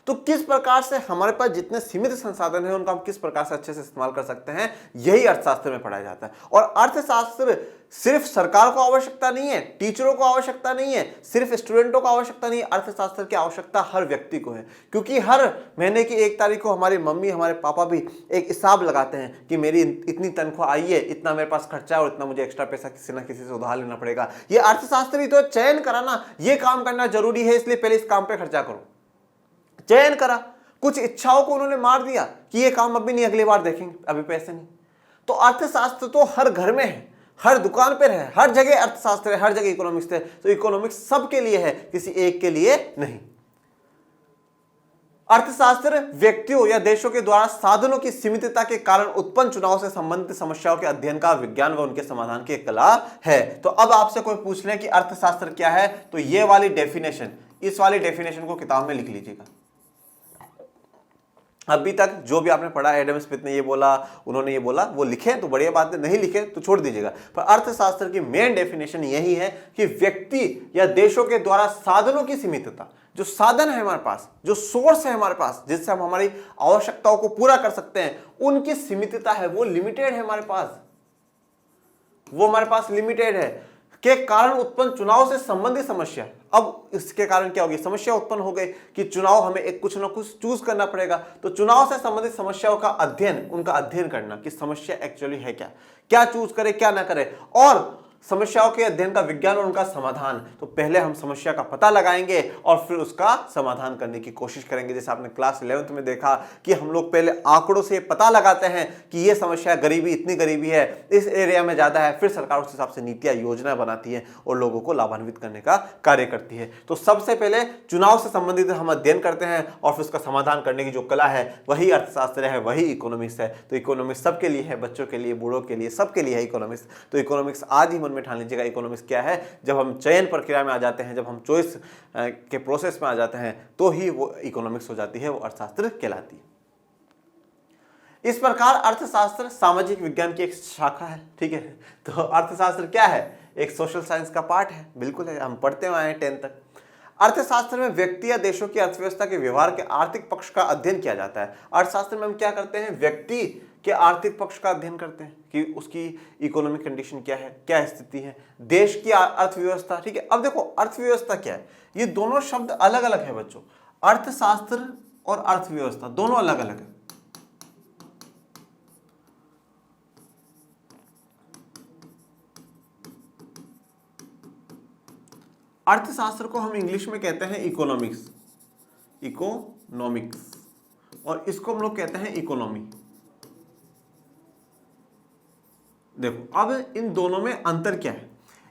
S1: तो किस प्रकार से हमारे पास जितने सीमित संसाधन हैं उनका हम किस प्रकार से अच्छे से इस्तेमाल कर सकते हैं, यही अर्थशास्त्र में पढ़ाया जाता है। और अर्थशास्त्र सिर्फ सरकार को आवश्यकता नहीं है, टीचरों को आवश्यकता नहीं है, सिर्फ स्टूडेंटों को आवश्यकता नहीं है, अर्थशास्त्र की आवश्यकता हर व्यक्ति को है। क्योंकि हर महीने की 1 तारीख को हमारी मम्मी, हमारे पापा भी एक हिसाब लगाते हैं कि मेरी इतनी तनख्वाह आई है, इतना मेरे पास खर्चा है और इतना मुझे एक्स्ट्रा पैसा किसी ना किसी से उधार लेना पड़ेगा। ये अर्थशास्त्र ही तो चयन कराना, ये काम करना जरूरी है इसलिए पहले इस काम पे खर्चा करो, चयन करा। कुछ इच्छाओं को उन्होंने मार दिया कि ये काम अभी नहीं, अगली बार देखेंगे, अभी पैसे नहीं। तो अर्थशास्त्र तो हर घर में है, हर दुकान पर है, हर जगह अर्थशास्त्र है, हर जगह इकोनॉमिक्स है। तो इकोनॉमिक्स सबके लिए है, किसी एक के लिए नहीं। अर्थशास्त्र व्यक्तियों या देशों के द्वारा साधनों की सीमितता के कारण उत्पन्न चुनाव से संबंधित समस्याओं के अध्ययन का विज्ञान व उनके समाधान की एक कला है। तो अब आपसे कोई पूछ ले कि अर्थशास्त्र क्या है, तो ये वाली डेफिनेशन, इस वाली डेफिनेशन को किताब में लिख लीजिएगा। अभी तक जो भी आपने पढ़ा, एडम स्मिथ ने ये बोला, उन्होंने ये बोला, वो लिखे तो बढ़िया बात है, नहीं लिखे तो छोड़ दीजिएगा। पर अर्थशास्त्र की मेन डेफिनेशन यही है कि व्यक्ति या देशों के द्वारा साधनों की सीमितता, जो साधन है हमारे पास, जो सोर्स है हमारे पास जिससे हम हमारी आवश्यकताओं को पूरा कर सकते हैं, उनकी सीमितता है, वो लिमिटेड है हमारे पास, वो हमारे पास लिमिटेड है के कारण उत्पन्न चुनाव से संबंधित समस्या। अब इसके कारण क्या होगी, समस्या उत्पन्न हो गई कि चुनाव हमें एक कुछ ना कुछ चूज करना पड़ेगा। तो चुनाव से संबंधित समस्याओं का अध्ययन, उनका अध्ययन करना कि समस्या एक्चुअली है क्या, क्या चूज करे क्या ना करे, और समस्याओं के अध्ययन का विज्ञान और उनका समाधान। तो पहले हम समस्या का पता लगाएंगे और फिर उसका समाधान करने की कोशिश करेंगे। जैसे आपने क्लास 11th में देखा कि हम लोग पहले आंकड़ों से पता लगाते हैं कि ये समस्या गरीबी, इतनी गरीबी है, इस एरिया में ज्यादा है, फिर सरकार उस हिसाब से नीतियां योजना बनाती है और लोगों को लाभान्वित करने का कार्य करती है। तो सबसे पहले चुनाव से संबंधित हम अध्ययन करते हैं और फिर उसका समाधान करने की जो कला है वही अर्थशास्त्र है, वही इकोनॉमिक्स है। तो इकोनॉमिक्स सबके लिए है, बच्चों के लिए, बूढ़ों के लिए, सबके लिए है इकोनॉमिक्स। तो इकोनॉमिक्स आज ही मन में ठान लीजिएगा इकोनॉमिक्स क्या है। जब हम चयन प्रक्रिया में आ जाते हैं, जब हम चॉइस के प्रोसेस में आ जाते हैं, तो ही वो इकोनॉमिक्स हो जाती है, वो अर्थशास्त्र कहलाती है। इस प्रकार अर्थशास्त्र सामाजिक विज्ञान की एक शाखा है। ठीक है, तो अर्थशास्त्र क्या है? एक सोशल साइंस का पार्ट है, बिल्कुल है, हम पढ़ते हुए आए हैं 10th तक। अर्थशास्त्र में व्यक्ति या देशों की अर्थव्यवस्था के व्यवहार के आर्थिक पक्ष का अध्ययन किया जाता है। अर्थशास्त्र में हम क्या करते हैं? व्यक्ति के आर्थिक पक्ष का अध्ययन करते हैं कि उसकी इकोनॉमिक कंडीशन क्या है, क्या स्थिति है, देश की अर्थव्यवस्था। ठीक है, अब देखो अर्थव्यवस्था क्या है, ये दोनों शब्द अलग अलग है बच्चों। अर्थशास्त्र और अर्थव्यवस्था दोनों अलग अलग है। अर्थशास्त्र को हम इंग्लिश में कहते हैं इकोनॉमिक्स, इकोनॉमिक्स, और इसको हम लोग कहते हैं इकोनॉमी। देखो अब इन दोनों में अंतर क्या है।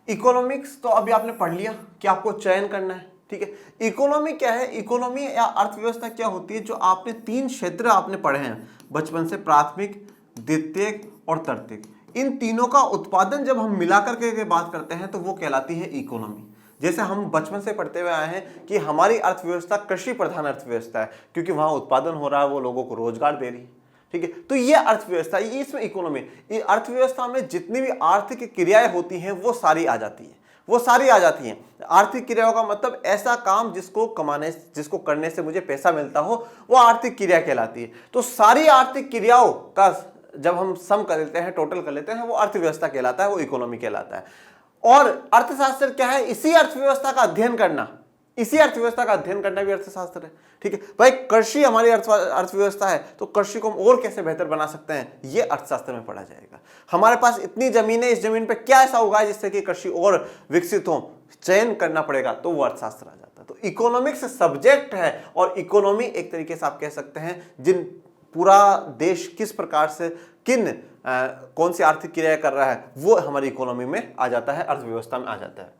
S1: इकोनॉमिक्स तो अभी आपने पढ़ लिया कि आपको चयन करना है। ठीक है, इकोनॉमी क्या है? इकोनॉमी या अर्थव्यवस्था क्या होती है? जो आपने 3 क्षेत्र आपने पढ़े हैं बचपन से, प्राथमिक, द्वितीयक और तृतीयक, इन तीनों का उत्पादन जब हम मिलाकर के बात करते हैं तो वो कहलाती है इकोनॉमी। जैसे हम बचपन से पढ़ते हुए आए हैं कि हमारी अर्थव्यवस्था कृषि प्रधान अर्थव्यवस्था है, क्योंकि वहां उत्पादन हो रहा है, वो लोगों को रोजगार दे रही है। ठीक है, तो ये अर्थव्यवस्था, ये इसमें इकोनॉमी, ये अर्थव्यवस्था में जितनी भी आर्थिक क्रियाएं होती हैं वो सारी आ जाती है, वो सारी आ जाती हैं। आर्थिक क्रियाओं का मतलब ऐसा काम जिसको कमाने, जिसको करने से मुझे पैसा मिलता हो, वो आर्थिक क्रिया कहलाती है। तो सारी आर्थिक क्रियाओं का जब हम सम कर लेते हैं, टोटल कर लेते हैं, वो अर्थव्यवस्था कहलाता है, वो इकोनॉमी कहलाता है। और अर्थशास्त्र क्या है? इसी अर्थव्यवस्था का अध्ययन करना, इसी अर्थव्यवस्था का अध्ययन करना भी अर्थशास्त्र है। ठीक है भाई, कृषि हमारी अर्थव्यवस्था है, तो कृषि को हम और कैसे बेहतर बना सकते हैं, ये अर्थशास्त्र में पढ़ा जाएगा। हमारे पास इतनी जमीन है, इस जमीन पे क्या ऐसा होगा जिससे कि कृषि और विकसित हो, चयन करना पड़ेगा, तो वो अर्थशास्त्र आ जाता है। तो इकोनॉमिक्स सब्जेक्ट है और इकोनॉमी एक तरीके से आप कह सकते हैं जिन पूरा देश किस प्रकार से किन कौन सी आर्थिक क्रिया कर रहा है, वो हमारी इकोनॉमी में आ जाता है, अर्थव्यवस्था में आ जाता है।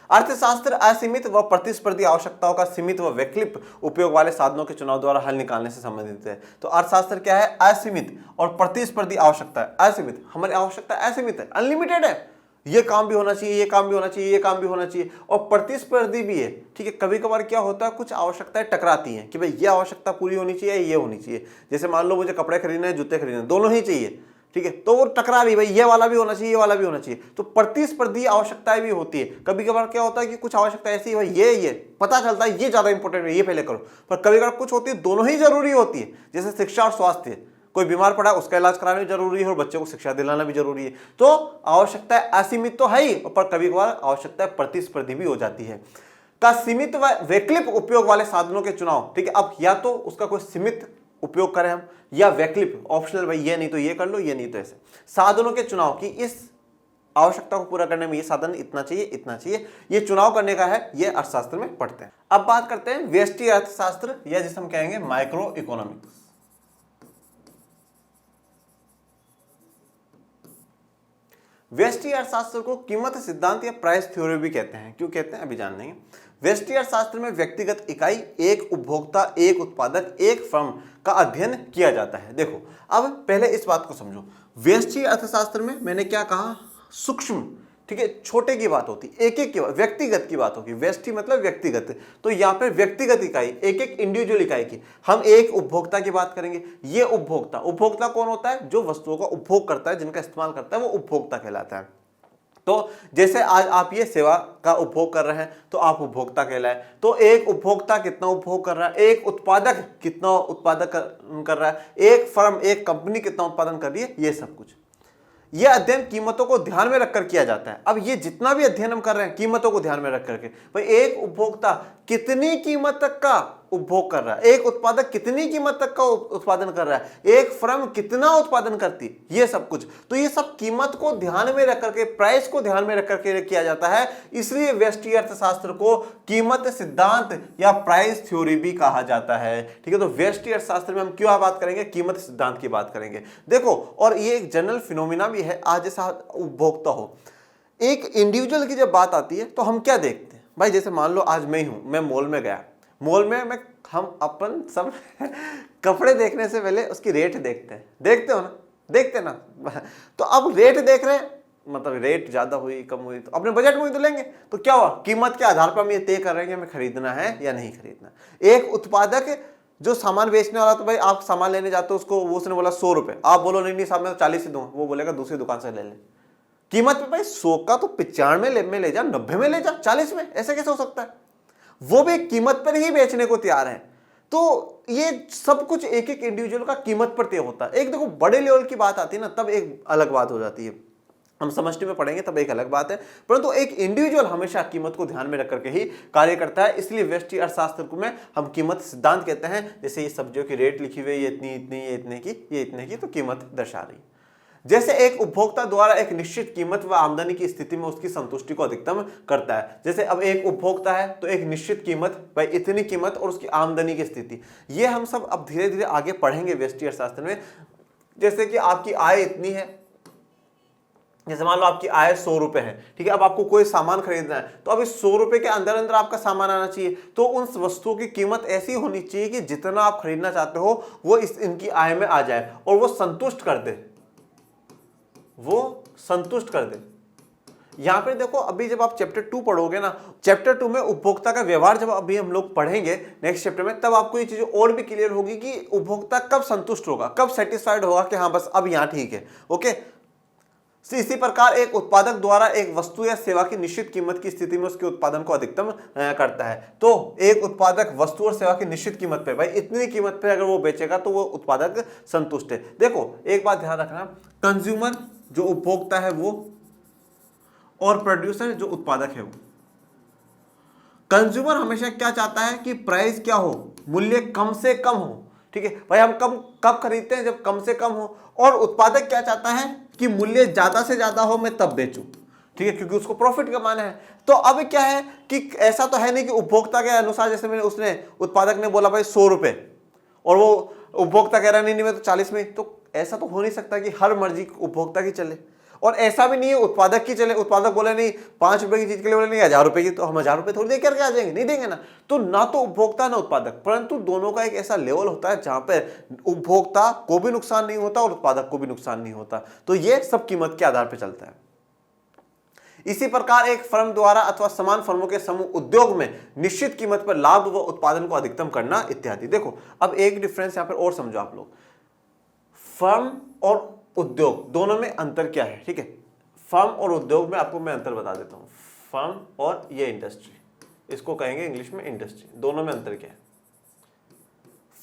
S1: अर्थशास्त्र असीमित व प्रतिस्पर्धी आवश्यकताओं का सीमित व वैकल्पिक उपयोग वाले साधनों के चुनाव द्वारा हल निकालने से संबंधित है। तो अर्थशास्त्र क्या है? असीमित और प्रतिस्पर्धी आवश्यकता है। असीमित, हमारी आवश्यकता असीमित है, अनलिमिटेड है, ये काम भी होना चाहिए, ये काम भी होना चाहिए, ये काम भी होना चाहिए, और प्रतिस्पर्धी भी है। ठीक है, कभी कभार क्या होता है, कुछ आवश्यकताएं टकराती हैं कि भाई ये आवश्यकता पूरी होनी चाहिए, ये होनी चाहिए। जैसे मान लो मुझे कपड़े खरीदने हैं, जूते खरीदने, दोनों ही चाहिए। ठीक है, तो वो टकरा रही, भाई ये वाला भी होना चाहिए, ये वाला भी होना चाहिए। तो प्रतिस्पर्धी आवश्यकताएं भी होती है। कभी कभार क्या होता है कि कुछ आवश्यकता ऐसी है, ये पता चलता है ये ज्यादा इंपॉर्टेंट है, ये पहले करो, पर कभी कभार कुछ होती है दोनों ही जरूरी होती है। जैसे शिक्षा और स्वास्थ्य, कोई बीमार पड़ा उसका इलाज कराना भी जरूरी है और बच्चों को शिक्षा दिलाना भी जरूरी है। तो आवश्यकता असीमित तो है ही, पर कभी कभार आवश्यकता प्रतिस्पर्धी भी हो जाती है। का सीमित व वैकल्पिक उपयोग वाले साधनों के चुनाव। ठीक है, अब या तो उसका कोई सीमित उपयोग करें हम, या वैकल्पिक ऑप्शनल, भाई ये नहीं तो ये कर लो, ये नहीं तो ऐसे, साधनों के चुनाव की इस आवश्यकता को पूरा करने में ये साधन इतना चाहिए, इतना चाहिए, ये चुनाव करने का है, ये अर्थशास्त्र में पढ़ते हैं। अब बात करते हैं व्यष्टि अर्थशास्त्र, या जिसे हम कहेंगे माइक्रो इकोनॉमिक्स। व्यष्टि अर्थशास्त्र को कीमत सिद्धांत या प्राइस थ्योरी भी कहते हैं। क्यों कहते हैं अभी जान लेंगे। व्यष्टि अर्थशास्त्र में व्यक्तिगत इकाई, एक उपभोक्ता, एक उत्पादक, एक फर्म का अध्ययन किया जाता है। देखो अब पहले इस बात को समझो, व्यष्टि अर्थशास्त्र में मैंने क्या कहा, सूक्ष्म, ठीक है, छोटे की बात होती, एक एक की, व्यक्तिगत की बात होगी। व्यष्टि मतलब व्यक्तिगत, तो यहाँ पे व्यक्तिगत इकाई, एक एक इंडिविजुअल इकाई की। हम एक उपभोक्ता की बात करेंगे। ये उपभोक्ता, उपभोक्ता कौन होता है? जो वस्तुओं का उपभोग करता है, जिनका इस्तेमाल करता है, वो उपभोक्ता कहलाता है। तो जैसे आज आप ये सेवा का उपभोग कर रहे हैं तो आप उपभोक्ता कहलाए। तो एक उपभोक्ता कितना उपभोग कर रहा है, एक उत्पादक कितना उत्पादक कर रहा है, एक फर्म, एक कंपनी कितना उत्पादन कर रही है, ये सब कुछ। यह अध्ययन कीमतों को ध्यान में रखकर किया जाता है। अब ये जितना भी अध्ययन हम कर रहे हैं कीमतों को ध्यान में रख करके, भाई एक उपभोक्ता कितनी कीमत तक का उपभोग कर रहा है, एक उत्पादक कितनी कीमत तक का उत्पादन कर रहा है, एक फर्म कितना उत्पादन करती है, ये सब कुछ। तो ये सब कीमत को ध्यान में रख करके, प्राइस को ध्यान में रख करके किया जाता है। इसलिए व्यष्टि अर्थशास्त्र को कीमत सिद्धांत या प्राइस थ्योरी भी कहा जाता है। ठीक है, तो व्यष्टि अर्थशास्त्र में हम क्यों बात करेंगे, कीमत सिद्धांत की बात करेंगे। देखो, और ये एक जनरल फिनोमिना भी है। आज जैसा उपभोक्ता हो, एक इंडिविजुअल की जब बात आती है तो हम क्या देखते हैं भाई, जैसे मान लो आज मैं ही हूं, मैं मॉल में गया, मॉल में हम अपन सब कपड़े देखने से पहले उसकी रेट देखते हैं, देखते हो ना, देखते ना। तो अब रेट देख रहे हैं, मतलब रेट ज्यादा हुई कम हुई तो अपने बजट में ही तो लेंगे। तो क्या हुआ, कीमत के आधार पर हम ये तय कर रहे हैं कि हमें खरीदना है या नहीं खरीदना। एक उत्पादक जो सामान बेचने वाला, तो भाई आप सामान लेने जाते हो, उसको उसने बोला 100 रुपए, आप बोलो नहीं साहब मैं तो 40 ही दूंगा, वो बोलेगा दूसरी दुकान से ले ले। कीमत पे भाई 100 का तो 95 में ले जा, 90 में ले जा, 40 में, ऐसे कैसे हो सकता है। वो भी कीमत पर ही बेचने को तैयार है। तो ये सब कुछ एक एक इंडिविजुअल का कीमत पर तय होता है। एक देखो बड़े लेवल की बात आती है ना, तब एक अलग बात हो जाती है, हम समष्टि में पढ़ेंगे तब एक अलग बात है। परंतु एक इंडिविजुअल हमेशा कीमत को ध्यान में रख करके ही कार्य करता है। इसलिए व्यष्टि अर्थशास्त्र में हम कीमत सिद्धांत कहते हैं। जैसे ये सब्जियों की रेट लिखी हुई है, ये इतनी इतनी, ये इतने की, ये इतने की, तो कीमत दर्शा रही है। जैसे एक उपभोक्ता द्वारा एक निश्चित कीमत व आमदनी की स्थिति में उसकी संतुष्टि को अधिकतम करता है। जैसे अब एक उपभोक्ता है तो एक निश्चित कीमत, भाई इतनी कीमत और उसकी आमदनी की स्थिति, ये हम सब अब धीरे धीरे आगे पढ़ेंगे व्यष्टि अर्थशास्त्र में। जैसे कि आपकी आय इतनी है, जैसे मान लो आपकी आय 100 रुपए है, ठीक है, अब आपको कोई सामान खरीदना है, तो अब इस 100 रुपए के अंदर अंदर आपका सामान आना चाहिए। तो उन वस्तुओं की कीमत ऐसी होनी चाहिए कि जितना आप खरीदना चाहते हो वो इनकी आय में आ जाए और वो संतुष्ट कर दे, वो संतुष्ट कर दे। यहां पे देखो, अभी जब आप चैप्टर 2 पढ़ोगे ना, चैप्टर 2 में उपभोक्ता का व्यवहार जब अभी हम लोग पढ़ेंगे नेक्स्ट चैप्टर में, तब आपको ये चीजें और भी क्लियर होगी कि उपभोक्ता कब संतुष्ट होगा, कब सेटिस्फाइड होगा कि हाँ बस अब यहां ठीक है। ओके, इसी प्रकार एक उत्पादक द्वारा एक वस्तु या सेवा की निश्चित कीमत की स्थिति में उसके उत्पादन को अधिकतम करता है। तो एक उत्पादक वस्तु और सेवा की निश्चित कीमत पे, भाई इतनी कीमत पे अगर वो बेचेगा तो वो उत्पादक संतुष्ट है। देखो एक बात ध्यान रखना, कंज्यूमर जो उपभोक्ता है वो, और प्रोड्यूसर जो उत्पादक है वो। कंज्यूमर हमेशा क्या चाहता है कि प्राइस क्या हो, मूल्य कम से कम हो। ठीक है भाई, हम कब खरीदते हैं, जब कम से कम हो। और उत्पादक क्या चाहता है कि मूल्य ज्यादा से ज्यादा हो, मैं तब बेचूं। ठीक है, क्योंकि उसको प्रॉफिट कमाना है। तो अब क्या है कि ऐसा तो है नहीं कि उपभोक्ता के अनुसार, जैसे मैंने उसने उत्पादक ने बोला भाई 100 रुपए और वो उपभोक्ता कह रहा नहीं मैं तो 40 में, तो ऐसा तो हो नहीं सकता कि हर मर्जी उपभोक्ता की चले। और ऐसा भी नहीं है उत्पादक की चले, उत्पादक बोले नहीं 5 रुपए की चीज के लिए बोले नहीं 1000 रुपए की, तो हम 1000 रुपए थोड़ी दे करके आ जाएंगे, नहीं देंगे ना। तो ना तो उपभोक्ता ना उत्पादक, परंतु दोनों का एक ऐसा लेवल होता है जहां पर उपभोक्ता को भी नुकसान नहीं होता और उत्पादक को भी नुकसान नहीं होता। तो ये सब कीमत के आधार पर चलता है। इसी प्रकार एक फर्म द्वारा अथवा समान फर्मों के समूह उद्योग में निश्चित कीमत पर लाभ व उत्पादन को अधिकतम करना इत्यादि। देखो अब एक डिफरेंस यहां पर और समझो आप लोग, फर्म और उद्योग दोनों में अंतर क्या है। ठीक है, फर्म और उद्योग में आपको मैं अंतर बता देता हूं। फर्म और ये इंडस्ट्री, इसको कहेंगे इंग्लिश में इंडस्ट्री, दोनों में अंतर क्या है।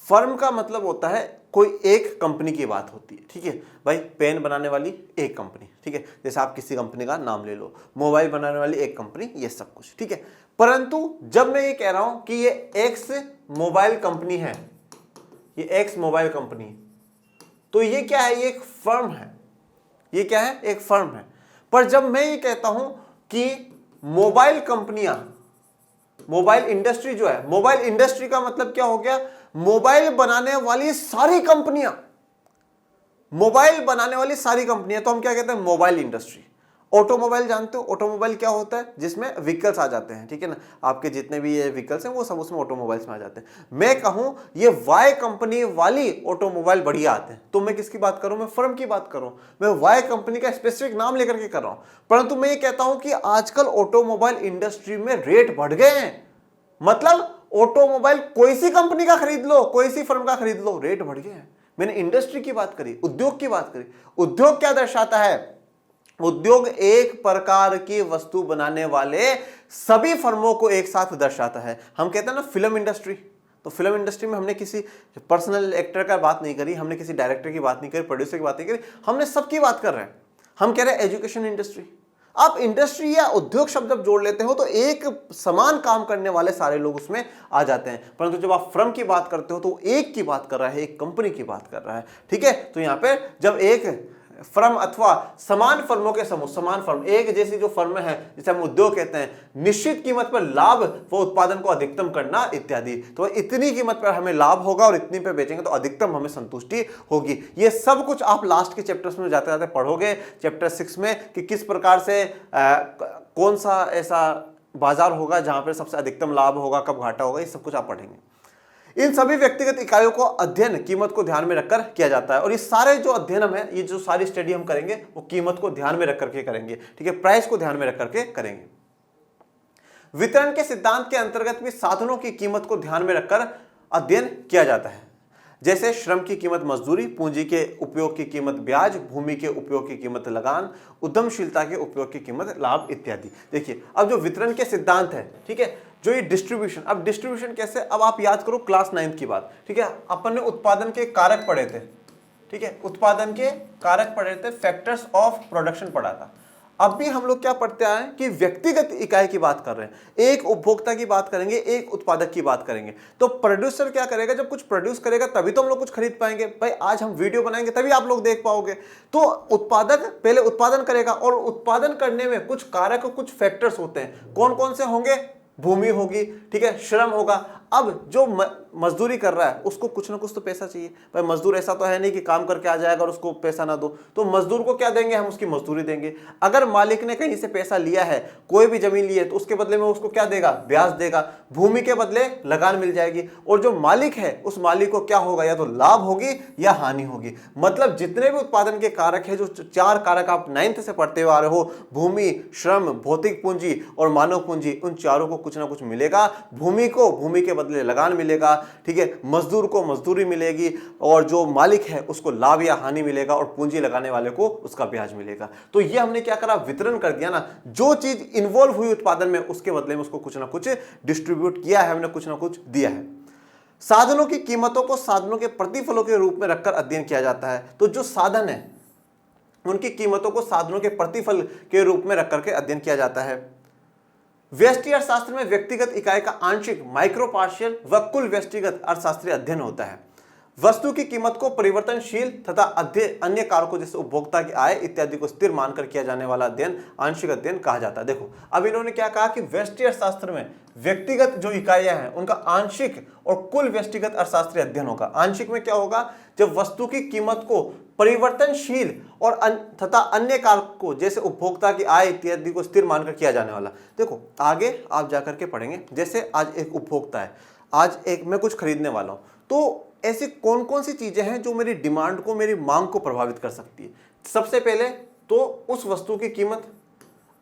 S1: फर्म का मतलब होता है कोई एक कंपनी की बात होती है। ठीक है भाई, पेन बनाने वाली एक कंपनी, ठीक है, जैसे आप किसी कंपनी का नाम ले लो, मोबाइल बनाने वाली एक कंपनी, ये सब कुछ। ठीक है, परंतु जब मैं ये कह रहा हूं कि ये एक्स मोबाइल कंपनी है, ये एक्स मोबाइल कंपनी, तो ये क्या है, ये एक फर्म है। ये क्या है, एक फर्म है। पर जब मैं ये कहता हूं कि मोबाइल कंपनियां, मोबाइल इंडस्ट्री जो है, मोबाइल इंडस्ट्री का मतलब क्या हो गया, मोबाइल बनाने वाली सारी कंपनियां, मोबाइल बनाने वाली सारी कंपनियां, तो हम क्या कहते हैं, मोबाइल इंडस्ट्री। ऑटोमोबाइल जानते हो, ऑटोमोबाइल क्या होता है, जिसमें व्हीकल्स आ जाते हैं। ठीक है ना, आपके जितने भी ये व्हीकल्स हैं वो सब उसमें ऑटोमोबाइल्स में आ जाते हैं। मैं कहूं ये वाई कंपनी वाली ऑटोमोबाइल बढ़िया आते हैं, तो मैं किसकी बात करूं, मैं फर्म की बात करूं, मैं वाई कंपनी का स्पेसिफिक नाम लेकर के कर रहा हूं। परंतु मैं ये कहता हूं कि आजकल ऑटोमोबाइल इंडस्ट्री में रेट बढ़ गए हैं, मतलब ऑटोमोबाइल कोई सी कंपनी का खरीद लो, कोई सी फर्म का खरीद लो, रेट बढ़ गए हैं। मैंने इंडस्ट्री की बात करी, उद्योग की बात करी। उद्योग क्या दर्शाता है, उद्योग एक प्रकार की वस्तु बनाने वाले सभी फर्मों को एक साथ दर्शाता है। हम कहते हैं ना फिल्म इंडस्ट्री, तो फिल्म इंडस्ट्री में हमने किसी पर्सनल एक्टर का बात नहीं करी, हमने किसी डायरेक्टर की बात नहीं करी, प्रोड्यूसर की बात नहीं करी, हमने सबकी बात कर रहे हैं। हम कह रहे हैं एजुकेशन इंडस्ट्री। आप इंडस्ट्री या उद्योग शब्द जब जोड़ लेते हो तो एक समान काम करने वाले सारे लोग उसमें आ जाते हैं, परंतु जब आप फर्म की बात करते हो तो एक की बात कर रहा है, एक कंपनी की बात कर रहा है। ठीक है, तो यहां पे जब एक फर्म अथवा समान फर्मों के समूह, समान फर्म एक जैसी जो फर्म है जिसे हम उद्योग कहते हैं, निश्चित कीमत पर लाभ व उत्पादन को अधिकतम करना इत्यादि। तो इतनी कीमत पर हमें लाभ होगा और इतनी पे बेचेंगे तो अधिकतम हमें संतुष्टि होगी। ये सब कुछ आप लास्ट के चैप्टर्स में जाते जाते पढ़ोगे, चैप्टर 6 में, कि किस प्रकार से कौन सा ऐसा बाजार होगा जहां पर सबसे अधिकतम लाभ होगा, कब घाटा होगा, ये सब कुछ आप पढ़ेंगे। इन सभी व्यक्तिगत इकाइयों को अध्ययन कीमत को ध्यान में रखकर किया जाता है, और ये सारे जो अध्ययन हम है, ये जो सारी स्टडी हम करेंगे वो कीमत को ध्यान में रख करके करेंगे। ठीक है, प्राइस को ध्यान में रख करके करेंगे। वितरण के सिद्धांत के अंतर्गत भी साधनों की कीमत को ध्यान में रखकर अध्ययन किया जाता है, जैसे श्रम की कीमत मजदूरी, पूंजी के उपयोग की कीमत ब्याज, भूमि के उपयोग की कीमत लगान, उद्यमशीलता के उपयोग की कीमत लाभ इत्यादि। देखिए, अब जो वितरण के सिद्धांत है, ठीक है, जो ये डिस्ट्रीब्यूशन, अब डिस्ट्रीब्यूशन कैसे, अब आप याद करो क्लास 9th की बात। ठीक है, अपन ने उत्पादन के कारक पढ़े थे। ठीक है, उत्पादन के कारक पढ़े थे, फैक्टर्स ऑफ प्रोडक्शन पढ़ा था। अब भी हम लोग क्या पढ़ते आए हैं कि व्यक्तिगत इकाई की बात कर रहे हैं, एक उपभोक्ता की बात करेंगे, एक उत्पादक की बात करेंगे। तो प्रोड्यूसर क्या करेगा, जब कुछ प्रोड्यूस करेगा तभी तो हम लोग कुछ खरीद पाएंगे। भाई आज हम वीडियो बनाएंगे तभी आप लोग देख पाओगे। तो उत्पादक पहले उत्पादन करेगा, और उत्पादन करने में कुछ कारक, कुछ फैक्टर्स होते हैं। कौन कौन से होंगे? भूमि होगी, ठीक है, श्रम होगा। अब जो मजदूरी कर रहा है उसको कुछ ना कुछ तो पैसा चाहिए। भाई मजदूर ऐसा तो है नहीं कि काम करके आ जाएगा और उसको पैसा ना दो, तो मजदूर को क्या देंगे? हम उसकी मजदूरी देंगे। अगर मालिक ने कहीं से पैसा लिया है, कोई भी जमीन ली है, तो उसके बदले में उसको क्या देगा? ब्याज देगा। भूमि के बदले लगान मिल जाएगी। और जो मालिक है उस मालिक को क्या होगा? या तो लाभ होगी या हानि होगी। मतलब जितने भी उत्पादन के कारक है, जो 4 कारक आप 9th से पढ़ते हुए आ रहे हो, भूमि, श्रम, भौतिक पूंजी और मानव पूंजी, उन चारों को कुछ ना कुछ मिलेगा। भूमि को भूमि के बदले लगान मिलेगा, ठीक है, मजदूर को मजदूरी मिलेगी, और जो मालिक है उसको लाभ या हानि मिलेगा, और पूंजी लगाने वाले को उसका ब्याज मिलेगा। तो ये हमने क्या करा? वितरण कर दिया ना। जो चीज इन्वॉल्व हुई उत्पादन में, उसके बदले में उसको कुछ ना कुछ डिस्ट्रीब्यूट किया है, हमने कुछ ना कुछ दिया है। साधनों की कीमतों को साधनों के प्रतिफलों के रूप में रखकर अध्ययन किया जाता है। तो जो साधन है उनकी कीमतों को साधनों के प्रतिफल के रूप में रख करके अध्ययन किया जाता है। व्यष्टि अर्थशास्त्र में व्यक्तिगत इकाई का आंशिक, माइक्रो पार्शियल व कुल व्यष्टिगत अर्थशास्त्रीय अध्ययन होता है। वस्तु की कीमत को परिवर्तनशील तथा अन्य कारकों जैसे उपभोक्ता की आय इत्यादि को स्थिर मानकर किया जाने वाला अध्ययन आंशिक अध्ययन कहा जाता है। देखो, अब इन्होंने क्या कहा कि व्यष्टि अर्थशास्त्र में व्यक्तिगत जो इकाइयां हैं उनका आंशिक और कुल व्यष्टिगत अर्थशास्त्रीय अध्ययन होगा। आंशिक में क्या होगा? जब वस्तु की कीमत को परिवर्तनशील और तथा अन्य कारकों जैसे उपभोक्ता की आय इत्यादि को स्थिर मानकर किया जाने वाला। देखो, आगे आप जाकर के पढ़ेंगे, जैसे आज एक उपभोक्ता है, आज एक मैं कुछ खरीदने वाला हूं, तो ऐसी कौन कौन सी चीजें हैं जो मेरी डिमांड को, मेरी मांग को प्रभावित कर सकती है? सबसे पहले तो उस वस्तु की कीमत।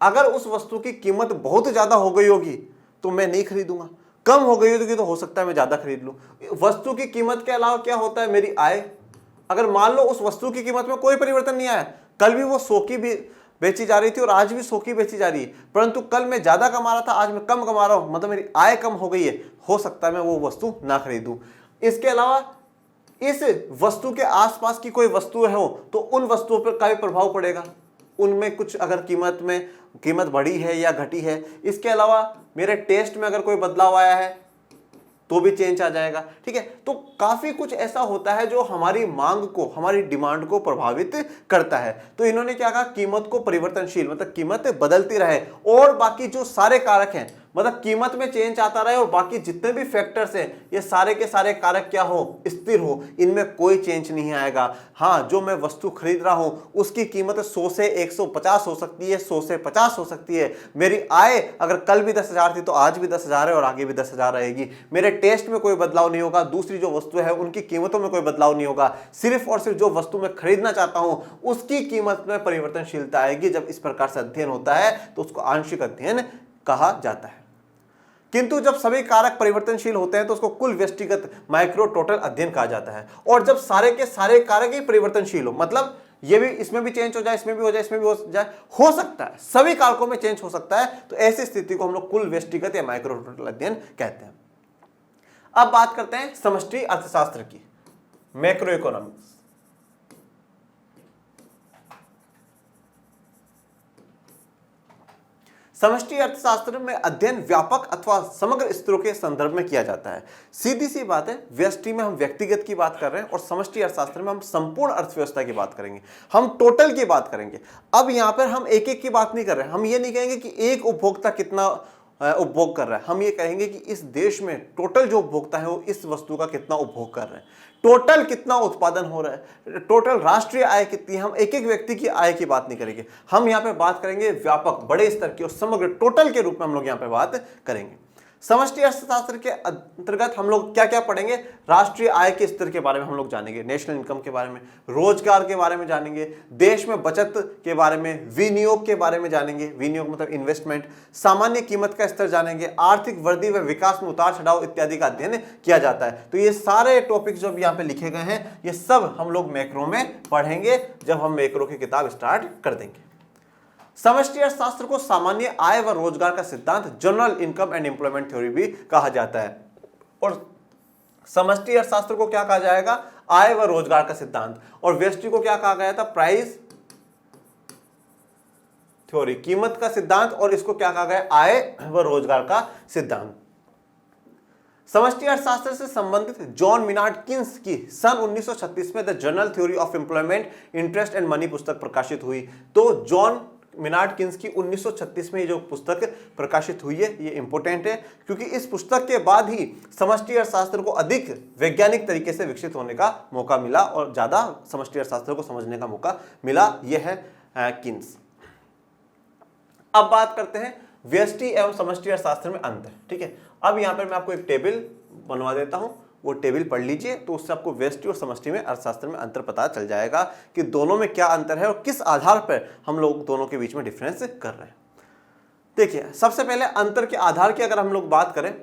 S1: अगर उस वस्तु की कीमत बहुत ज्यादा हो गई होगी तो मैं नहीं खरीदूंगा, कम हो गई होगी तो हो सकता है मैं ज्यादा खरीद लूं। वस्तु की कीमत के अलावा क्या होता है? मेरी आय। अगर मान लो उस वस्तु की कीमत में कोई परिवर्तन नहीं आया, कल भी वो 100 की भी बेची जा रही थी और आज भी 100 की बेची जा रही है, परंतु कल मैं ज्यादा कमा रहा था, आज मैं कम कमा रहा हूं, मतलब मेरी आय कम हो गई है, हो सकता है मैं वो वस्तु ना खरीदूं। इसके अलावा इस वस्तु के आसपास की कोई वस्तु हो तो उन वस्तुओं पर का भी प्रभाव पड़ेगा, उनमें कुछ अगर कीमत बढ़ी है या घटी है। इसके अलावा मेरे टेस्ट में अगर कोई बदलाव आया है तो भी चेंज आ जाएगा। ठीक है, तो काफी कुछ ऐसा होता है जो हमारी मांग को, हमारी डिमांड को प्रभावित करता है। तो इन्होंने क्या कहा? कीमत को परिवर्तनशील, मतलब कीमत बदलती रहे, और बाकी जो सारे कारक हैं, मतलब कीमत में चेंज आता रहे, और बाकी जितने भी फैक्टर्स हैं ये सारे के सारे कारक क्या हो? स्थिर हो, इनमें कोई चेंज नहीं आएगा। हाँ, जो मैं वस्तु खरीद रहा हूं उसकी कीमत 100 से 150 हो सकती है, 100 से 50 हो सकती है। मेरी आय अगर कल भी 10,000 थी तो आज भी 10,000 है और आगे भी 10,000 रहेगी। मेरे टेस्ट में कोई बदलाव नहीं होगा, दूसरी जो वस्तु है उनकी कीमतों में कोई बदलाव नहीं होगा। सिर्फ और सिर्फ जो वस्तु मैं खरीदना चाहता हूं उसकी कीमत में परिवर्तनशीलता आएगी। जब इस प्रकार से अध्ययन होता है तो उसको आंशिक अध्ययन कहा जाता है। किंतु जब सभी कारक परिवर्तनशील होते हैं तो उसको कुल व्यष्टिगत, माइक्रो टोटल अध्ययन कहा जाता है। और जब सारे के सारे कारक ही परिवर्तनशील हो, मतलब ये भी, इसमें भी चेंज हो जाए, इसमें भी हो जाए, इसमें भी हो जाए, हो सकता है सभी कारकों में चेंज हो सकता है, तो ऐसी स्थिति को हम लोग कुल व्यष्टिगत या माइक्रो टोटल अध्ययन कहते हैं। अब बात करते हैं समष्टि अर्थशास्त्र की, मैक्रो इकोनॉमिक्स। समष्टि अर्थशास्त्र में अध्ययन व्यापक अथवा समग्र स्तरों के संदर्भ में किया जाता है। सीधी सी बात है, व्यष्टि में हम व्यक्तिगत की बात कर रहे हैं और समष्टि अर्थशास्त्र में हम संपूर्ण अर्थव्यवस्था की बात करेंगे, हम टोटल की बात करेंगे। अब यहां पर हम एक एक की बात नहीं कर रहे हैं, हम ये नहीं कहेंगे कि एक उपभोक्ता कितना उपभोग कर रहा है, हम ये कहेंगे कि इस देश में टोटल जो उपभोक्ता है वो इस वस्तु का कितना उपभोग कर रहे हैं, टोटल कितना उत्पादन हो रहा है, टोटल राष्ट्रीय आय कितनी है। हम एक एक व्यक्ति की आय की बात नहीं करेंगे, हम यहाँ पे बात करेंगे व्यापक बड़े स्तर की और समग्र टोटल के रूप में हम लोग यहाँ पे बात करेंगे। समष्टि अर्थशास्त्र के अंतर्गत हम लोग क्या क्या पढ़ेंगे, राष्ट्रीय आय के स्तर के बारे में हम लोग जानेंगे, नेशनल इनकम के बारे में, रोजगार के बारे में जानेंगे, देश में बचत के बारे में, विनियोग के बारे में जानेंगे, विनियोग मतलब इन्वेस्टमेंट, सामान्य कीमत का स्तर जानेंगे, आर्थिक वृद्धि व विकास में उतार चढ़ाव इत्यादि का अध्ययन किया जाता है। तो ये सारे टॉपिक जो यहाँ पे लिखे गए हैं ये सब हम लोग मैक्रो में पढ़ेंगे जब हम मैक्रो की किताब स्टार्ट कर देंगे। समष्टि अर्थशास्त्र को सामान्य आय व रोजगार का सिद्धांत, general income and employment theory भी कहा जाता है। और समष्टि अर्थशास्त्र को क्या कहा जाएगा, आय व रोजगार का सिद्धांत, और व्यष्टि को क्या कहा गया था, प्राइस थ्योरी, कीमत का सिद्धांत, और इसको क्या कहा गया, आय व रोजगार का सिद्धांत। समष्टि अर्थशास्त्र से संबंधित जॉन मिनार्ड किन्स की सन 1936 में the general theory of employment, interest and money पुस्तक प्रकाशित हुई। तो जॉन मिनार्ड किन्स की 1936 में ये जो पुस्तक प्रकाशित हुई है ये इंपॉर्टेंट है, क्योंकि इस पुस्तक के बाद ही समष्टि अर्थशास्त्र को अधिक वैज्ञानिक तरीके से विकसित होने का मौका मिला और ज्यादा समष्टि अर्थशास्त्र को समझने का मौका मिला। यह है किन्स। अब बात करते हैं व्यष्टि एवं समष्टि अर्थशास्त्र में अंतर। ठीक है, अब यहां पर मैं आपको एक टेबल बनवा देता हूं, वो टेबल पढ़ लीजिए, तो उससे आपको व्यष्टि और समष्टि में अर्थशास्त्र में अंतर पता चल जाएगा कि दोनों में क्या अंतर है और किस आधार पर हम लोग दोनों के बीच में डिफरेंस कर रहे हैं। देखिए, सबसे पहले अंतर के आधार की अगर हम लोग बात करें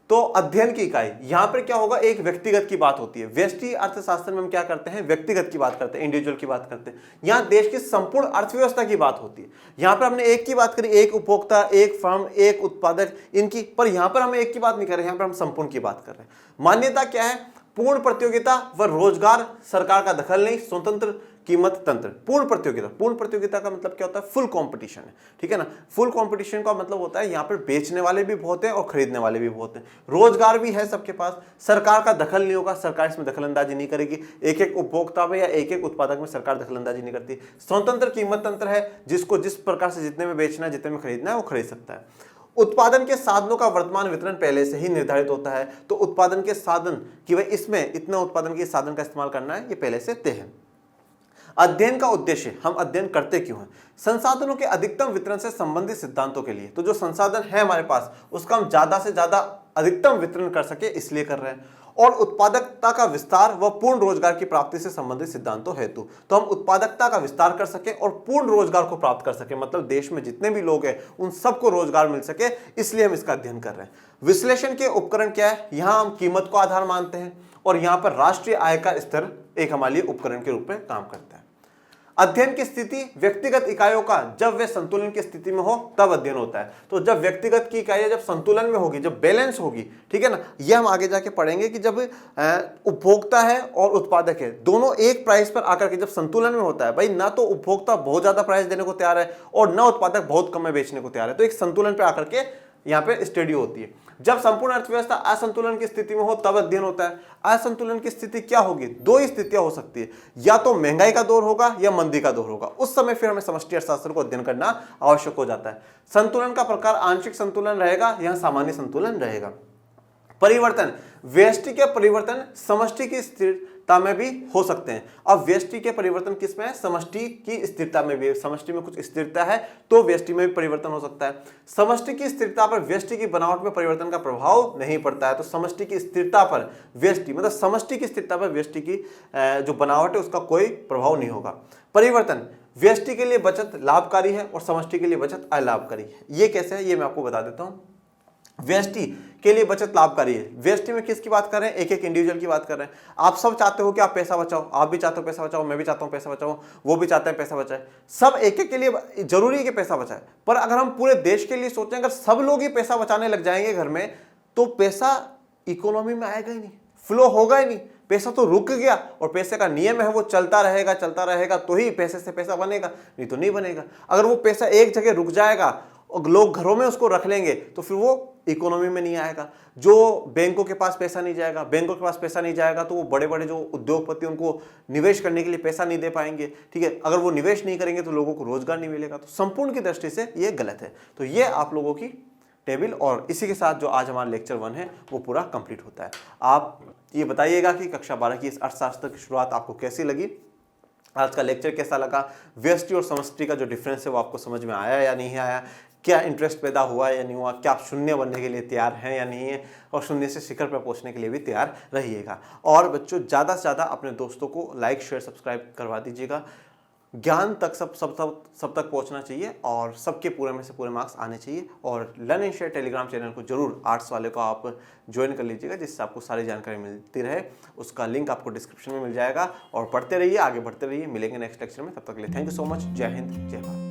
S1: तो अध्ययन की इकाई, यहां पर क्या होगा, एक व्यक्तिगत की बात होती है। व्यष्टि अर्थशास्त्र में हम क्या करते हैं, व्यक्तिगत की बात करते हैं, इंडिविजुअल की बात करते हैं। यहां देश की संपूर्ण अर्थव्यवस्था की बात होती है। यहां पर हमने एक की बात करी, एक उपभोक्ता, एक फर्म, एक उत्पादक, इनकी, पर यहां पर हम एक की बात नहीं कर रहे, यहां पर हम संपूर्ण की बात कर रहे हैं। मान्यता क्या है, पूर्ण प्रतियोगिता व रोजगार, सरकार का दखल नहीं, स्वतंत्र कीमत तंत्र। पूर्ण प्रतियोगिता, पूर्ण प्रतियोगिता का मतलब क्या होता है, फुल कंपटीशन है। ठीक है ना, फुल कंपटीशन का मतलब होता है यहाँ पर बेचने वाले भी बहुत हैं और खरीदने वाले भी बहुत हैं, रोजगार भी है सबके पास, सरकार का दखल नहीं होगा, सरकार इसमें दखल अंदाजी नहीं करेगी, एक एक उपभोक्ता में या एक एक उत्पादक में सरकार दखल अंदाजी नहीं करती। स्वतंत्र कीमत तंत्र है, जिसको जिस प्रकार से जितने में बेचना है, जितने में खरीदना है वो खरीद सकता है। उत्पादन के साधनों का वर्तमान वितरण पहले से ही निर्धारित होता है, तो उत्पादन के साधन कि भाई इसमें इतना उत्पादन के साधन का इस्तेमाल करना है, ये पहले से तय है। अध्ययन का उद्देश्य, हम अध्ययन करते क्यों हैं, संसाधनों के अधिकतम वितरण से संबंधित सिद्धांतों के लिए। तो जो संसाधन है हमारे पास उसका हम ज्यादा से ज्यादा अधिकतम वितरण कर सके इसलिए कर रहे हैं। और उत्पादकता का विस्तार व पूर्ण रोजगार की प्राप्ति से संबंधित सिद्धांतों हेतु, तो हम उत्पादकता का विस्तार कर सके और पूर्ण रोजगार को प्राप्त कर सके, मतलब देश में जितने भी लोग हैं उन सबको रोजगार मिल सके, इसलिए हम इसका अध्ययन कर रहे हैं। विश्लेषण के उपकरण क्या है, यहां हम कीमत को आधार मानते हैं और यहां पर राष्ट्रीय आय का स्तर एक हमारे लिए उपकरण के रूप में काम करता है। अध्ययन की स्थिति, व्यक्तिगत इकाइयों का जब वे संतुलन की स्थिति में हो तब अध्ययन होता है। तो जब व्यक्तिगत की इकाइयां जब संतुलन में होगी, जब बैलेंस होगी, ठीक है ना, ये हम आगे जाके पढ़ेंगे कि जब उपभोक्ता है और उत्पादक है दोनों एक प्राइस पर आकर के जब संतुलन में होता है, भाई ना तो उपभोक्ता बहुत ज्यादा प्राइस देने को तैयार है और ना उत्पादक बहुत कम में बेचने को तैयार है, तो एक संतुलन पर आकर के यहाँ पे स्टडी होती है। जब संपूर्ण अर्थव्यवस्था असंतुलन की स्थिति में हो तब अध्ययन होता है। असंतुलन की स्थिति क्या होगी, दो ही स्थितियां हो सकती है, या तो महंगाई का दौर होगा या मंदी का दौर होगा, उस समय फिर हमें समष्टि अर्थशास्त्र को अध्ययन करना आवश्यक हो जाता है। संतुलन का प्रकार आंशिक संतुलन रहेगा या सामान्य संतुलन रहेगा। परिवर्तन, व्यष्टि के परिवर्तन समष्टि की स्थिरता में भी हो सकते हैं। अब व्यष्टि के परिवर्तन किस में है, समष्टि की स्थिरता में भी। समष्टि में कुछ स्थिरता है तो व्यष्टि में भी परिवर्तन हो सकता है। समष्टि की स्थिरता पर व्यष्टि की बनावट में परिवर्तन का प्रभाव नहीं पड़ता है। तो समष्टि की स्थिरता पर व्यष्टि, मतलब समष्टि की स्थिरता पर व्यष्टि की जो बनावट है उसका कोई प्रभाव नहीं होगा। परिवर्तन, व्यष्टि के लिए बचत लाभकारी है और समष्टि के लिए बचत अलाभकारी है। ये कैसे है ये मैं आपको बता देता हूं। व्यष्टि के लिए बचत लाभकारी है। व्यष्टि में किसकी बात कर रहे हैं, एक एक इंडिविजुअल की बात कर रहे हैं। आप सब चाहते हो कि आप पैसा बचाओ, आप भी चाहते हो पैसा बचाओ, मैं भी चाहता हूं पैसा बचाओ, वो भी चाहते हैं पैसा बचाए, सब एक एक के लिए जरूरी है कि पैसा बचाए। पर अगर हम पूरे देश के लिए सोचें, अगर सब लोग ही पैसा बचाने लग जाएंगे घर में, तो पैसा इकोनॉमी में आएगा ही नहीं, फ्लो होगा ही नहीं, पैसा तो रुक गया। और पैसे का नियम है वो चलता रहेगा तो ही पैसे से पैसा बनेगा, नहीं तो नहीं बनेगा। अगर वो पैसा एक जगह रुक जाएगा और लोग घरों में उसको रख लेंगे तो फिर वो इकोनॉमी में नहीं आएगा। जो बैंकों के पास पैसा नहीं जाएगा, बैंकों के पास पैसा नहीं जाएगा तो वो बड़े बड़े जो उद्योगपति उनको निवेश करने के लिए पैसा नहीं दे पाएंगे, ठीक है। अगर वो निवेश नहीं करेंगे तो लोगों को रोजगार नहीं मिलेगा। तो संपूर्ण की दृष्टि से ये गलत है। तो ये आप लोगों की टेबल, और इसी के साथ जो आज हमारा लेक्चर 1 है वो पूरा कंप्लीट होता है। आप ये बताइएगा कि कक्षा 12 की इस अर्थशास्त्र की शुरुआत आपको कैसी लगी, आज का लेक्चर कैसा लगा, व्यष्टि और समष्टि का जो डिफरेंस है वो आपको समझ में आया या नहीं आया, क्या इंटरेस्ट पैदा हुआ या नहीं हुआ, क्या आप शून्य बनने के लिए तैयार हैं या नहीं है, और शून्य से शिखर पर पहुंचने के लिए भी तैयार रहिएगा। और बच्चों ज़्यादा से ज़्यादा अपने दोस्तों को लाइक शेयर सब्सक्राइब करवा दीजिएगा। ज्ञान तक सब तक पहुंचना चाहिए और सबके पूरे में से पूरे मार्क्स आने चाहिए। और learn and share Telegram channel को जरूर आर्ट्स वाले को आप ज्वाइन कर लीजिएगा, जिससे आपको सारी जानकारी मिलती रहे। उसका लिंक आपको डिस्क्रिप्शन में मिल जाएगा। और पढ़ते रहिए, आगे बढ़ते रहिए। मिलेंगे नेक्स्ट लेक्चर में, तब तक के लिए थैंक यू सो मच। जय हिंद, जय भारत।